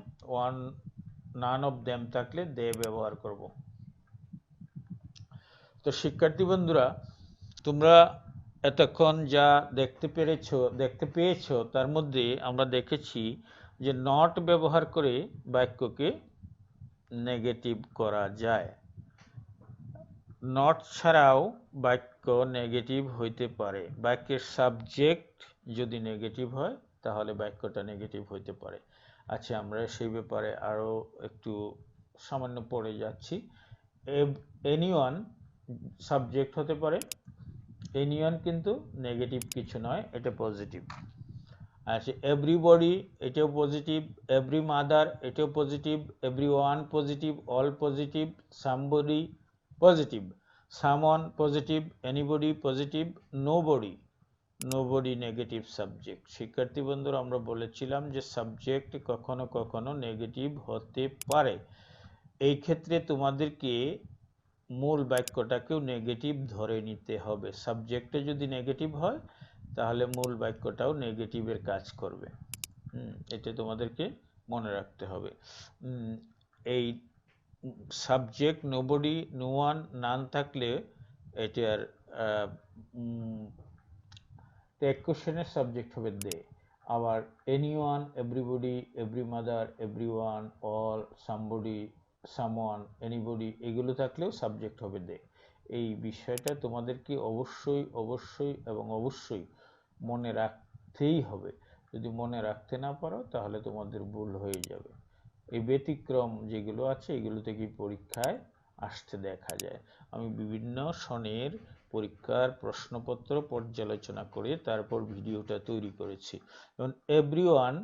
none of them থাকলে they ব্যবহার করব। তো শিক্ষার্থী বন্ধুরা, তোমরা এতক্ষণ যা দেখতে পেয়েছো তার মধ্যে আমরা দেখেছি যে নট ব্যবহার করে বাক্যকে নেগেটিভ করা যায়। নট ছাড়াও বাক্য নেগেটিভ হইতে পারে। বাক্যের সাবজেক্ট যদি নেগেটিভ হয় তাহলে বাক্যটা নেগেটিভ হইতে পারে। আচ্ছা, আমরা সেই ব্যাপারে আরো একটু সামান্য পড়ে যাচ্ছি। এনিওয়ান সাবজেক্ট হতে পারে। এনিওয়ান কিন্তু নেগেটিভ কিছু নয়, এটা পজিটিভ। আচ্ছা, এভরিবডি এটাও পজিটিভ, এভরি মাদার এটাও positive, everyone positive, all positive, somebody positive, someone positive, anybody positive, nobody negative subject. শিক্ষার্থী বন্ধুরা, আমরা বলেছিলাম যে সাবজেক্ট কখনো কখনো নেগেটিভ হতে পারে। এই ক্ষেত্রে তোমাদেরকে মূল বাক্যটাকেও নেগেটিভ ধরে নিতে হবে। সাবজেক্টে যদি নেগেটিভ হয় তাহলে মূল বাক্যটাও নেগেটিভের কাজ করবে। এটা তোমাদেরকে মনে রাখতে হবে। এই সাবজেক্ট নোবডি, নো ওয়ান, নান থাকলে এটার টেক কোশ্চেনের সাবজেক্ট হবে দে। আবার anyone, everybody, every mother, everyone, all, somebody, someone, anybody এগুলো থাকলেও সাবজেক্ট হবে দে। এই বিষয়টা তোমাদেরকে অবশ্যই মনে রাখতেই হবে। যদি মনে রাখতে না পারো তাহলে তোমাদের ভুল হয়ে যাবে। এই ব্যতিক্রম যেগুলো আছে এগুলো থেকে পরীক্ষায় আসতে দেখা যায়। আমি বিভিন্ন সনের পরীক্ষার প্রশ্নপত্র পর্যালোচনা করে তারপর ভিডিওটা তৈরি করেছি। যেমন এভরিওয়ান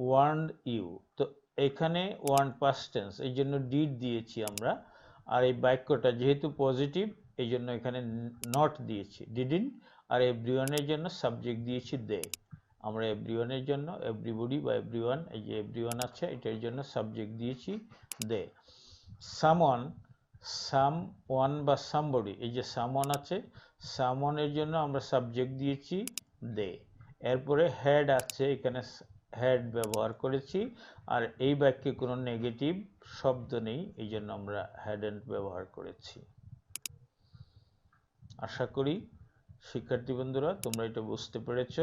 ওয়ার্নড ইউ, তো এখানে ওয়ার্ন পাস্ট টেন্স, এই জন্য ডিড দিয়েছি আমরা। আর এই বাক্যটা যেহেতু পজিটিভ এই জন্য এখানে নট দিয়েছি, ডিডন্ট। আর এভরিওয়ানের জন্য সাবজেক্ট দিয়েছি দে। আমরা এভরিওয়ানের জন্য এভরিবডি বা এভরিওয়ান, এই যে এভরিওয়ান আছে এটার জন্য সাবজেক্ট দিয়েছি দে। সামওয়ান, সামওয়ান বা সামবডি, এই যে সামওয়ান আছে, সামওয়ানের জন্য আমরা সাবজেক্ট দিয়েছি দে। এরপরে হেড আছে, এখানে হেড ব্যবহার করেছি। আর এই বাক্যে কোনো নেগেটিভ শব্দ নেই, এই জন্য আমরা হ্যাডেন্ট ব্যবহার করেছি। আশা করি শিক্ষার্থী বন্ধুরা তোমরা এটা বুঝতে পেরেছ।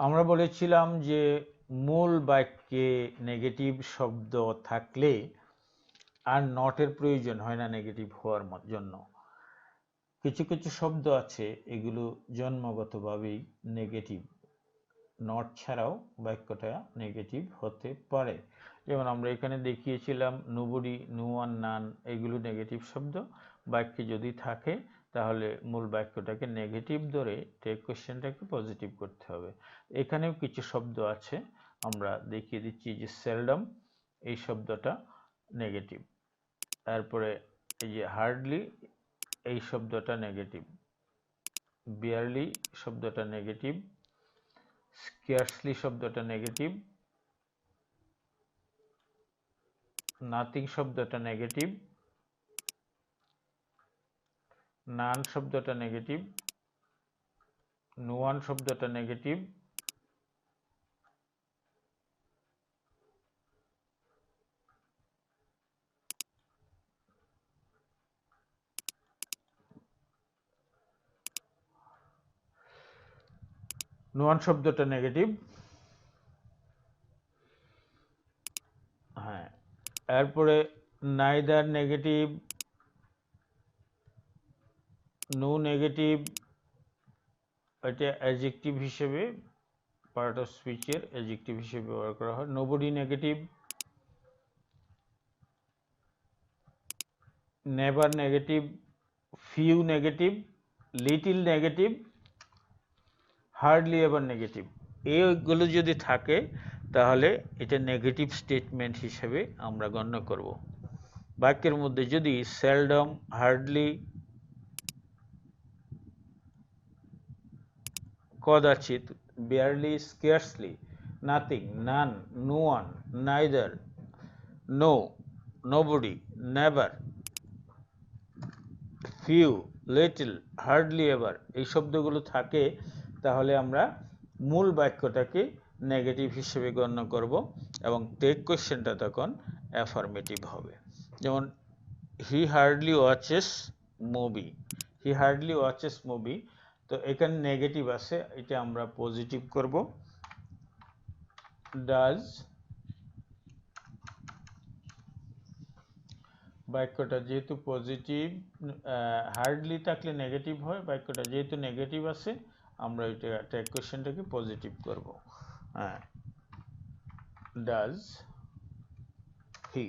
আমরা বলেছিলাম যে মূল বাক্যে নেগেটিভ শব্দ থাকলে আর নটের প্রয়োজন হয় না নেগেটিভ হওয়ার জন্য। কিছু কিছু শব্দ আছে এগুলো জন্মগতভাবেই নেগেটিভ, নট ছাড়াও বাক্যটা নেগেটিভ হতে পারে। যেমন আমরা এখানে দেখিয়েছিলাম নোবডি, নো ওয়ান, নান, এগুলো নেগেটিভ শব্দ। বাক্যে যদি থাকে তাহলে মূল বাক্যটাকে নেগেটিভ ধরে টেক কোশ্চেনটাকে পজিটিভ করতে হবে। এখানেও কিছু শব্দ আছে, আমরা দেখিয়ে দিচ্ছি যে সেলডম, এই শব্দটা নেগেটিভ। তারপরে এই যে হার্ডলি, এই শব্দটা নেগেটিভ। বিয়ারলি শব্দটা নেগেটিভ। স্কেয়ার্সলি শব্দটা নেগেটিভ। নাথিং শব্দটা নেগেটিভ। নান শব্দটা নেগেটিভ। নো ওয়ান শব্দটা নেগেটিভ। নো ওয়ান শব্দটা নেগেটিভ। হ্যাঁ, এরপরে নাইদার নেগেটিভ, নো নেগেটিভ, এটা অ্যাডজেক্টিভ হিসেবে পার্ট অফ স্পিচের অ্যাডজেক্টিভ হিসেবে ব্যবহার করা হয়। Nobody negative, never negative, few negative, little negative, hardly ever negative. এইগুলো যদি থাকে তাহলে এটা নেগেটিভ স্টেটমেন্ট হিসেবে আমরা গণ্য করব। বাক্যের মধ্যে যদি সেলডম, হার্ডলি, কদাচিৎ, barely, scarcely, nothing, none, no one, neither, no, nobody, never, few, little, hardly ever এই শব্দগুলো থাকে তাহলে আমরা মূল বাক্যটাকে নেগেটিভ হিসেবে গণ্য করব এবং টেক কোশ্চেনটা তখন অ্যাফার্মেটিভ হবে। যেমন হি হার্ডলি ওয়াচেস মুভি, হি হার্ডলি ওয়াচেস মুভি, তো এখানে নেগেটিভ আছে, এটা আমরা পজিটিভ করব। ডাজ, বাক্যটা যেহেতু পজিটিভ, হার্ডলি থাকলে নেগেটিভ হয়, বাক্যটা যেহেতু নেগেটিভ আছে আমরা এটা টেক কোশ্চেনটাকে পজিটিভ করব। হ্যাঁ, ডাজ হি,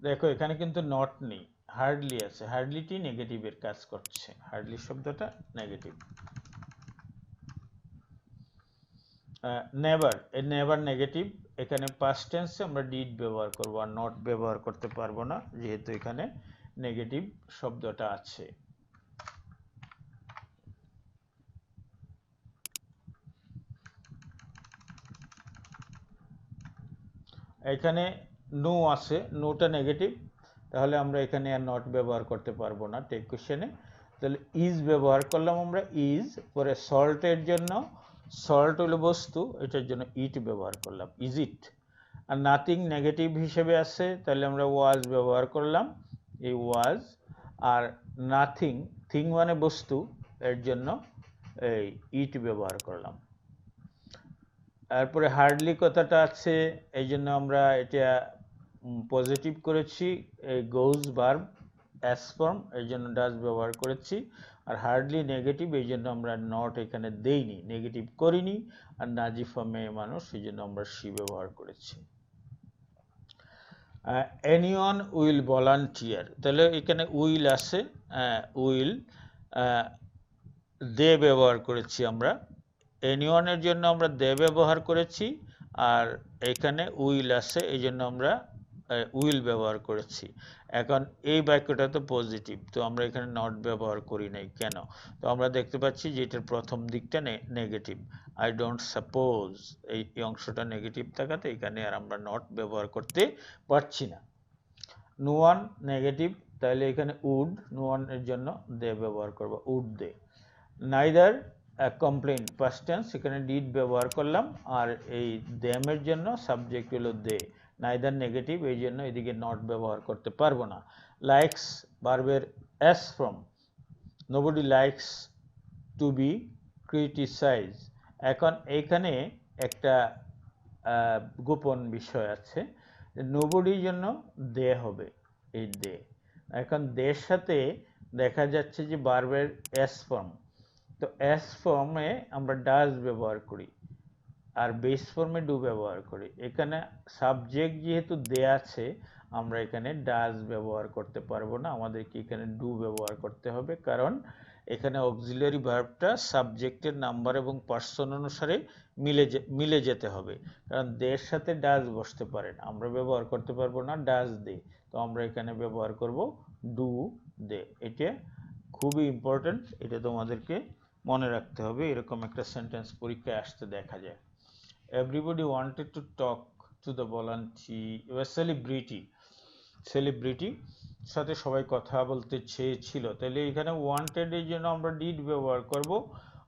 দেখো এখানে কিন্তু নট নেই, হার্ডলি আছে, হার্ডলিটি নেগেটিভের কাজ করছে, হার্ডলি শব্দটা নেগেটিভ। নেভার, এই নেভার নেগেটিভ, এখানে পাস্ট টেন্সে আমরা ডিড ব্যবহার করব, আর নট ব্যবহার করতে পারবো না যেহেতু এখানে নেগেটিভ শব্দটা আছে। এখানে নো আছে, নোটা নেগেটিভ, তাহলে আমরা এখানে আর নট ব্যবহার করতে পারবো না টেক কোশ্চেনে। তাহলে ইজ ব্যবহার করলাম আমরা, ইজ, পরে সল্টের জন্য, সল্ট হলো বস্তু, এটার জন্য ইট ব্যবহার করলাম, ইজ ইট। আর নাথিং নেগেটিভ হিসেবে আছে, তাহলে আমরা ওয়াজ ব্যবহার করলাম, এই ওয়াজ। আর নাথিং, থিং মানে বস্তু, এর জন্য এই ইট ব্যবহার করলাম। তারপরে হার্ডলি কথাটা আছে, এই জন্য আমরা এটা পজিটিভ করেছি, এই গোজ ভার্ব অ্যাস ফর্ম, এই জন্য ডাজ ব্যবহার করেছি। আর হার্ডলি নেগেটিভ, এই জন্য আমরা নট এখানে দেইনি, নেগেটিভ করিনি। আর নাজিফা মেয়ে মানুষ, এই জন্য আমরা সি ব্যবহার করেছি। এনিওয়ান উইল ভলান্টিয়ার, তাহলে এখানে উইল আছে, উইল, দে ব্যবহার করেছি আমরা, এনিওয়ানের জন্য আমরা দে ব্যবহার করেছি। আর এখানে উইল আছে, এই জন্য আমরা উইল ব্যবহার করেছি। এখন এই বাক্যটা তো পজিটিভ, তো আমরা এখানে নট ব্যবহার করি নাই কেন? তো আমরা দেখতে পাচ্ছি যে এটার প্রথম দিকটা নেগেটিভ, আই ডোন্ট সাপোজ, এই অংশটা নেগেটিভ থাকাতে এখানে আর আমরা নট ব্যবহার করতে পারছি না। নো ওয়ান নেগেটিভ, তাহলে এখানে উড নো ওয়ান এর জন্য দে ব্যবহার করব, would they. Neither complain past tense, এখানে ডিড ব্যবহার করলাম। আর এই দেম এর জন্য সাবজেক্ট হলো দে। নাইদার নেগেটিভ, এই জন্য এদিকে নট ব্যবহার করতে পারবো না। লাইকস ভার্বের S form, nobody likes to be criticise. এখন এইখানে একটা গোপন বিষয় আছে, নোবডির জন্য দে হবে, এই দে। এখন দের সাথে দেখা যাচ্ছে যে ভার্বের এস ফর্ম, তো এস ফর্মে আমরা ডাজ ব্যবহার করি আর বেস ফর্মে ডু ব্যবহার করি। এখানে সাবজেক্ট যেহেতু দে আছে, আমরা এখানে ডাজ ব্যবহার করতে পারবো না, আমাদেরকে এখানে ডু ব্যবহার করতে হবে, কারণ এখানে অক্সিলারি ভার্বটা সাবজেক্টের নাম্বার এবং পার্সন অনুসারে মিলে যেতে হবে। কারণ দের সাথে ডাজ বসতে পারে না, আমরা ব্যবহার করতে পারবো না ডাজ দে, তো আমরা এখানে ব্যবহার করব ডু দে। এটা খুবই ইম্পর্টেন্ট, এটা তোমাদেরকে মনে রাখতে হবে, এরকম একটা সেন্টেন্স পরীক্ষায় আসতে দেখা যায়। Everybody wanted to talk to the volunteer, celebrity সাথে সবাই কথা বলতে চেয়েছিল, তাহলে এখানে ওয়ান্টেড এর জন্য আমরা ডিড ব্যবহার করব।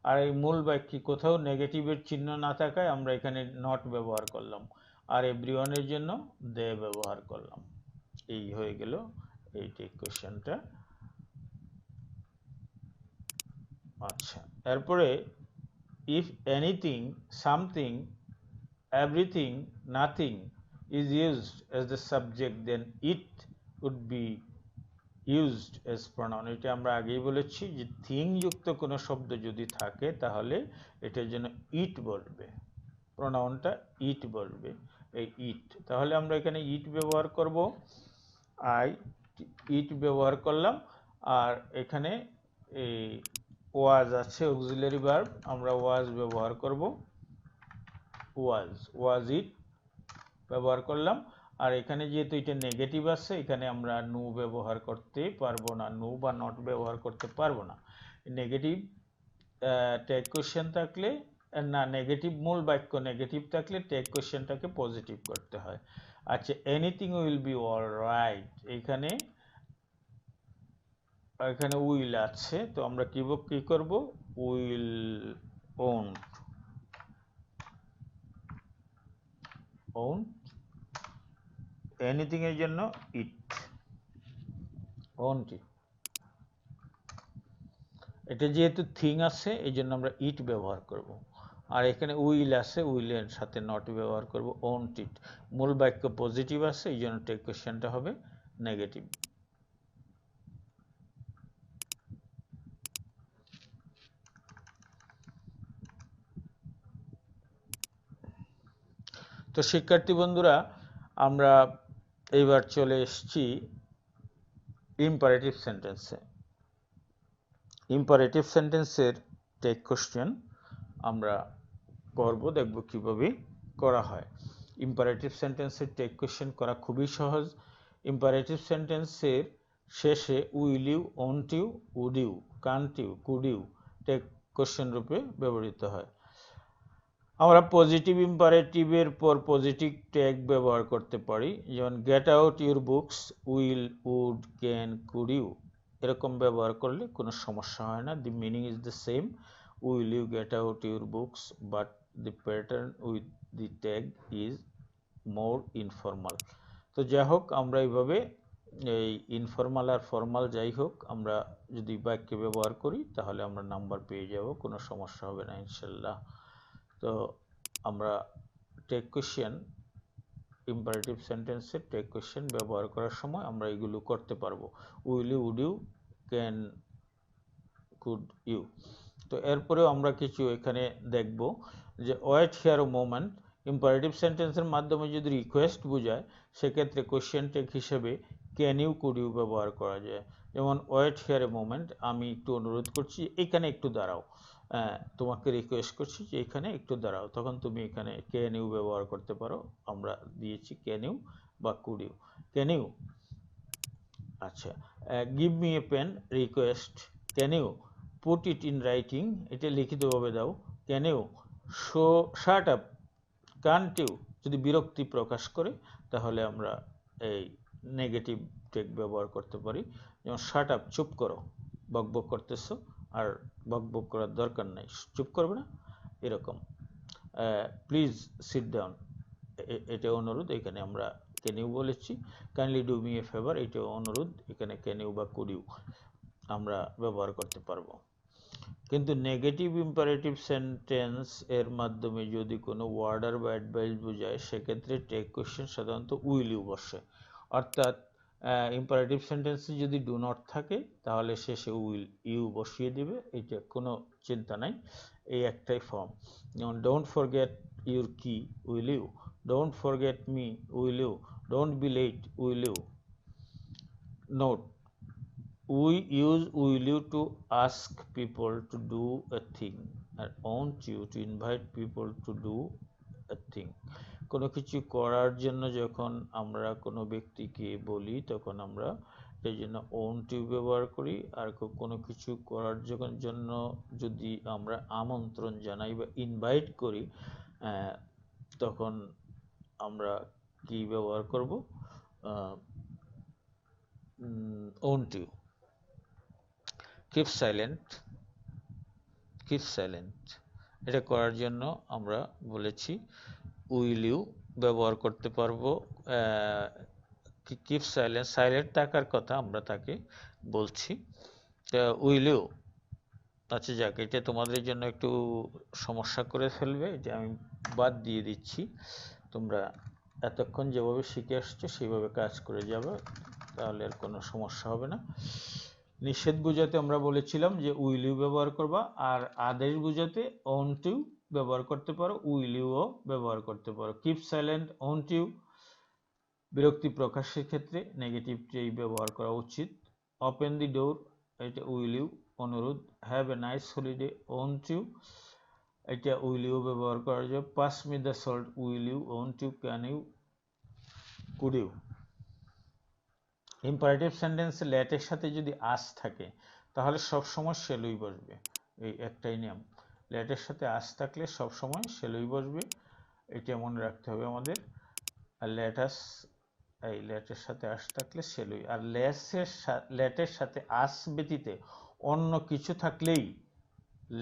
আর এই মূল বাক্যে কোথাও নেগেটিভের চিহ্ন না থাকায় আমরা এখানে নট ব্যবহার করলাম, আর এভরিওয়ানের জন্য দে ব্যবহার করলাম। এই হয়ে গেল এই কোশ্চেনটা। আচ্ছা, এরপরে if anything, something, everything, nothing is used as the subject, then it would be used as pronoun. এটা আমরা আগেই বলেছি যে থিং যুক্ত কোনো শব্দ যদি থাকে তাহলে এটার জন্য ইট বলবে, প্রোনাউনটা ইট বলবে, এই ইট। তাহলে আমরা এখানে ইট ব্যবহার করব, আই ইট ব্যবহার করলাম। আর এখানে এই ওয়াজ আছে অক্সিলারি ভার্ব, আমরা ওয়াজ ব্যবহার করব, ওয়াজ ইট ব্যবহার করলাম। আর এখানে যেহেতু এটা নেগেটিভ আছে, এখানে আমরা নো ব্যবহার করতে পারবো না, নো বা নট ব্যবহার করতে পারবো না। নেগেটিভ টেক কোশ্চেন থাকলে, না নেগেটিভ মূল বাক্য নেগেটিভ থাকলে টেক কোশ্চেনটাকে পজিটিভ করতে হয়। আচ্ছা, anything will be all right, এখানে উইল আছে, তো আমরা কি করব, উইল ওন এনিথিং এর জন্য ইট, ওন্ট ইট। এটা যেহেতু থিং আছে এই জন্য আমরা ইট ব্যবহার করব। আর এখানে উইল আছে, উইলের সাথে নট ব্যবহার করব, ওন্ট ইট। মূল বাক্য পজিটিভ আছে, এই জন্য টেক কোশ্চেনটা হবে নেগেটিভ। তো শিক্ষার্থী বন্ধুরা, আমরা এইবার চলে এসেছি ইম্পারেটিভ সেন্টেন্সে। ইম্পারেটিভ সেন্টেন্সের টেক কোশ্চেন আমরা করব, দেখব কিভাবে করা হয়। ইম্পারেটিভ সেন্টেন্সের টেক কোশ্চেন করা খুবই সহজ। ইম্পারেটিভ সেন্টেন্সের শেষে will you, won't you, would you, can't you, could you tag question রূপে ব্যবহৃত হয়। আমরা পজিটিভ ইম্পারেটিভের পর পজিটিভ ট্যাগ ব্যবহার করতে পারি, যেমন get out your books, will, would, can, could you, এরকম ব্যবহার করলে কোনো সমস্যা হয় না। The meaning is the same, will you get out your books, but the pattern with the tag is more informal. তো যাই হোক, আমরা এইভাবে এই ইনফর্মাল আর ফর্মাল যাই হোক, আমরা যদি বাক্যে ব্যবহার করি তাহলে আমরা নাম্বার পেয়ে যাব, কোনো সমস্যা হবে না ইনশাল্লাহ। তো আমরা টেক কোশ্চেন, ইম্পারেটিভ সেন্টেন্সের টেক কোশ্চেন ব্যবহার করার সময় আমরা এগুলো করতে পারবো, will you, would you, can, could you. তো এরপরেও আমরা কিছু এখানে দেখব যে wait here a moment, imperative সেন্টেন্সের মাধ্যমে যদি রিকোয়েস্ট বোঝায় সেক্ষেত্রে কোশ্চেন টেক হিসেবে ক্যান ইউ, কুড ইউ ব্যবহার করা যায়। যেমন ওয়েট হিয়ার এ মোমেন্ট, আমি একটু অনুরোধ করছি এখানে একটু দাঁড়াও, তোমাকে রিকোয়েস্ট করছি যে এখানে একটু দাঁড়াও, তখন তুমি এখানে ক্যান ইউ ব্যবহার করতে পারো। আমরা দিয়েছি ক্যান ইউ বা কুড ইউ। ক্যান ইউ, আচ্ছা, give me a pen, request. Can you put it in writing, এটা লিখিতভাবে দাও। Can you shut up, can't you যদি বিরক্তি প্রকাশ করে তাহলে আমরা এই নেগেটিভ টেক ব্যবহার করতে পারি, যেমন শাট আপ, চুপ করো, বকবক করতেছো আর বকবক করার দরকার নাই, চুপ করবে না, এরকম। প্লিজ সিট ডাউন, এটা অনুরোধ, এখানে আমরা ক্যান ইউ বলেছি। Kindly do me a favour, এটা অনুরোধ, এখানে ক্যান ইউ বা কুড ইউ আমরা ব্যবহার করতে পারবো। কিন্তু নেগেটিভ ইম্পারেটিভ সেন্টেন্স এর মাধ্যমে যদি কোনো ওয়ার্ডার বা অ্যাডভাইস বোঝায়, সেক্ষেত্রে টেক কোয়েশ্চেন সাধারণত উইল ইউ বসে। অর্থাৎ ইম্পারেটিভ সেন্টেন্সে যদি ডু নট থাকে তাহলে শেষে উইল ইউ বসিয়ে দিবে, এটা কোনো চিন্তা নাই, এই একটাই ফর্ম। যেমন don't forget your key, will you, don't forget me, will you, don't be late, will you. Note, we use will you to ask people to do a thing and want you to invite people to do a thing। কোনো কিছু করার জন্য যখন আমরা কোনো ব্যক্তিকে বলি তখন আমরা এই জন্য want you ব্যবহার করি, আর কোনো কিছু করার জন্য যদি আমরা আমন্ত্রণ জানাই বা ইনভাইট করি তখন আমরা কি ব্যবহার করব, want you। keep silent, keep silent, এটা করার জন্য আমরা বলেছি will you ব্যবহার করতে পারবো। keep silent, সাইলেন্ট থাকার কথা আমরা তাকে বলছি, will you। আচ্ছা যাক, এটা তোমাদের জন্য একটু সমস্যা করে ফেলবে, এটা আমি বাদ দিয়ে দিচ্ছি। তোমরা এতক্ষণ যেভাবে শিখে আসছো সেইভাবে কাজ করে যাবে, তাহলে আর কোনো সমস্যা হবে না। নিষেধ বোঝাতে আমরা বলেছিলাম যে উইল ইউ ব্যবহার করবা, আর আদেশ বোঝাতে ওন্ট ইউ ব্যবহার করতে পারো, উইল ইউও ব্যবহার করতে পারো। কিপ সাইলেন্ট, ওন্ট ইউ বিরক্তি প্রকাশের ক্ষেত্রে নেগেটিভটাই ব্যবহার করা উচিত। ওপেন দি ডোর, এটা উইল ইউ অনুরোধ। Have a nice holiday, won't you, এটা উইল ইউ ব্যবহার করা যায়। Pass me the salt, will you, won't you, can you, could you. Imperative সেন্টেন্সে লেটের সাথে যদি আস থাকে তাহলে সবসময় শেলই বসবে, এই একটাই নিয়ম, লেটের সাথে আস থাকলে সবসময় শেলই বসবে, এটা মনে রাখতে হবে আমাদের। আর লেটাস, এই লেটের সাথে আস থাকলে শেলই, আর লেটের সাথে আস ব্যতীত অন্য কিছু থাকলেই,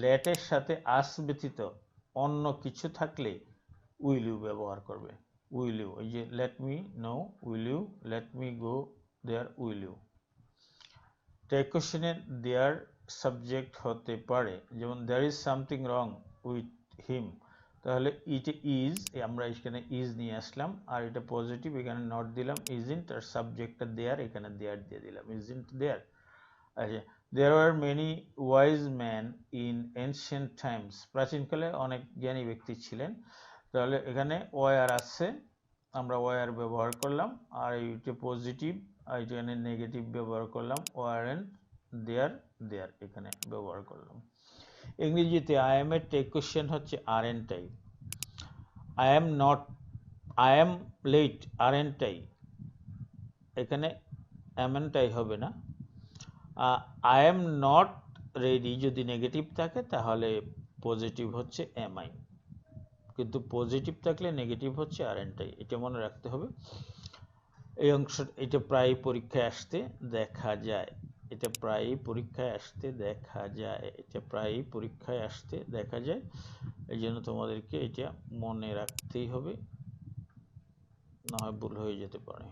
লেটের সাথে আস ব্যতীত অন্য কিছু থাকলে উইল ইউ ব্যবহার করবে, উইল ইউ। এই যে let me know, will you, let me go, there, will you. Take কোশ্চেনের দেয়ার সাবজেক্ট হতে পারে, যেমন there is something wrong with him, তাহলে ইট ইজ, আমরা এখানে ইজ নিয়ে আসলাম, আর এটা পজিটিভ, এখানে নট দিলাম, ইজন্ট, আর সাবজেক্টটা দেয়ার, এখানে দেয়ার দিয়ে দিলাম, ইজন্ট দেয়ার। আচ্ছা, there are many wise man in ancient times, প্রাচীনকালে অনেক জ্ঞানী ব্যক্তি ছিলেন, তাহলে এখানে ওয়ার আছে, আমরা ওয়ার ব্যবহার করলাম, আর এইটা পজিটিভ, আর এখানে নেগেটিভ ব্যবহার করলাম, ওয়ারেন্ট দেয়ার, দেয়ার এখানে ব্যবহার করলাম। ইংরেজিতে আই এম এর টেক কোশ্চেন হচ্ছে aren't I. I am not, I am late, aren't I, এখানে এমএন্ট আই হবে না। আই এম নট রেডি যদি নেগেটিভ থাকে তাহলে পজিটিভ হচ্ছে এম আই, কিন্তু পজিটিভ থাকলে নেগেটিভ হচ্ছে আরএন্ট আই, এটা মনে রাখতে হবে। এই অংশ, এটা প্রায় পরীক্ষায় আসতে দেখা যায়, এটা প্রায় পরীক্ষায় আসতে দেখা যায়, এটা প্রায় পরীক্ষায় আসতে দেখা যায়, এই জন্য তোমাদেরকে এটা মনে রাখতেই হবে, না হয় ভুল হয়ে যেতে পারে।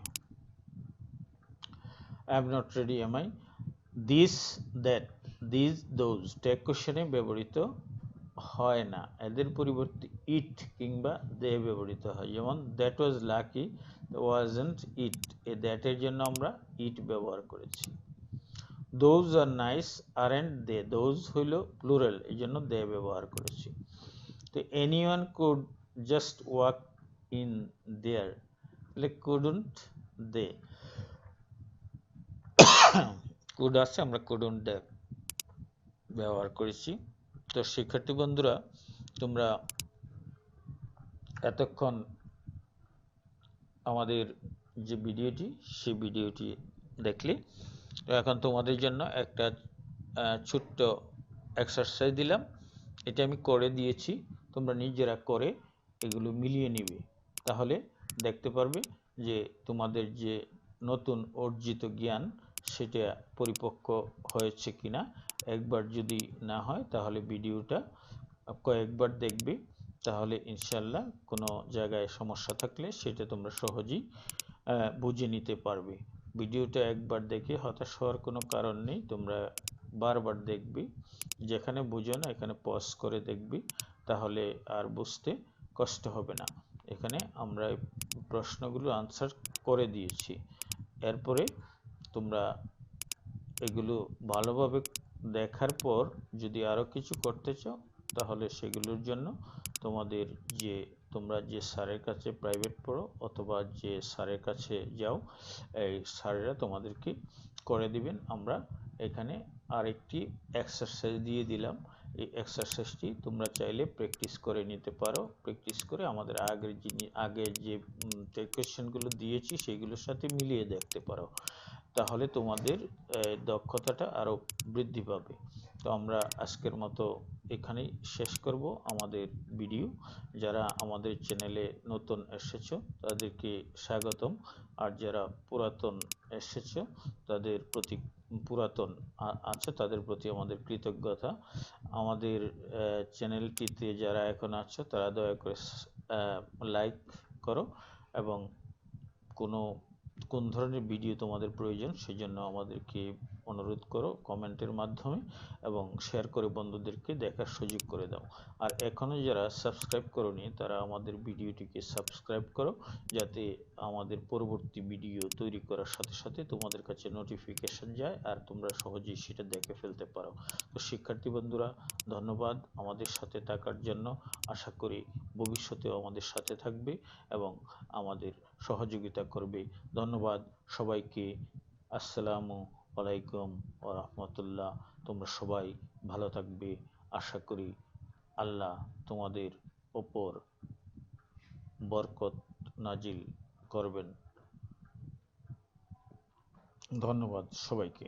I am not ready, am I. This, that, this, those tag কোশ্চেনে ব্যবহৃত হয় না, এদের পরিবর্তে ইট কিংবা দে ব্যবহৃত হয়, যেমন that was lucky, wasn't it, এই দ্যাটের জন্য আমরা ইট ব্যবহার করেছি। Those are nice, aren't they, those হইল প্লুরাল, এই জন্য দে ব্যবহার করেছি। তো anyone could just walk in there, তাহলে কুডন্ট দে, কুড আছে, আমরা কুডন্ট দে ব্যবহার করেছি। তো শিক্ষার্থী বন্ধুরা, তোমরা এতক্ষণ আমাদের যে ভিডিওটি, সেই ভিডিওটি দেখলে, তো এখন তোমাদের জন্য একটা ছোট্ট এক্সারসাইজ দিলাম, এটা আমি করে দিয়েছি, তোমরা নিজেরা করে এগুলো মিলিয়ে নিবে, তাহলে দেখতে পারবে যে তোমাদের যে নতুন অর্জিত জ্ঞান সেটা পরিপক্ক হয়েছে কিনা। একবার যদি না হয় তাহলে ভিডিওটা কয়েকবার দেখবে, তাহলে ইনশাল্লাহ কোনো জায়গায় সমস্যা থাকলে সেটা তোমরা সহজেই বুঝে নিতে পারবে। ভিডিওটা একবার দেখে হতাশ হওয়ার কোনো কারণ নেই, তোমরা বারবার দেখবে। যেখানে বুঝো না এখানে পজ করে দেখবে, তাহলে আর বুঝতে কষ্ট হবে না। এখানে আমরা প্রশ্নগুলো আনসার করে দিয়েছি। এরপরে তোমরা এগুলো ভালোভাবে দেখার পর যদি আরও কিছু করতে চাও, তাহলে সেগুলোর জন্য তোমাদের যে তোমরা যে স্যারের কাছে প্রাইভেট পড়ো অথবা যে স্যারের কাছে যাও, এই স্যারেরা তোমাদেরকে করে দিবেন। আমরা এখানে আরেকটি এক্সারসাইজ দিয়ে দিলাম। এই এক্সারসাইজটি তোমরা চাইলে প্র্যাকটিস করে নিতে পারো। প্র্যাকটিস করে আমাদের আগে যে কোয়েশ্চেনগুলো দিয়েছি সেগুলোর সাথে মিলিয়ে দেখতে পারো, তাহলে তোমাদের দক্ষতাটা আরও বৃদ্ধি পাবে। তো আমরা আজকের মতো এখানেই শেষ করব আমাদের ভিডিও। যারা আমাদের চ্যানেলে নতুন এসেছো তাদেরকে স্বাগতম, আর যারা পুরাতন এসেছো তাদের প্রতি আছে তাদের প্রতি আমাদের কৃতজ্ঞতা। আমাদের চ্যানেলটিতে যারা এখন আছো তারা দয়া করে লাইক করো, এবং কোন ধরনের ভিডিও তোমাদের প্রয়োজন সেজন্য আমাদেরকে অনুরোধ করো কমেন্টের মাধ্যমে, এবং শেয়ার করে বন্ধুদেরকে দেখার সুযোগ করে দাও। আর এখনও যারা সাবস্ক্রাইব করোনি তারা আমাদের ভিডিওটিকে সাবস্ক্রাইব করো, যাতে আমাদের পরবর্তী ভিডিও তৈরি করার সাথে সাথে তোমাদের কাছে নোটিফিকেশন যায় আর তোমরা সহজেই সেটা দেখে ফেলতে পারো। তো শিক্ষার্থী বন্ধুরা, ধন্যবাদ আমাদের সাথে থাকার জন্য। আশা করি ভবিষ্যতেও আমাদের সাথে থাকবে এবং আমাদের সহযোগিতা করবে। ধন্যবাদ সবাইকে। আসসালামু আলাইকুম ওয়া রাহমাতুল্লাহ। তোমরা সবাই ভালো থাকবে। আশা করি আল্লাহ তোমাদের ওপর বরকত নাজিল করবেন। ধন্যবাদ সবাইকে।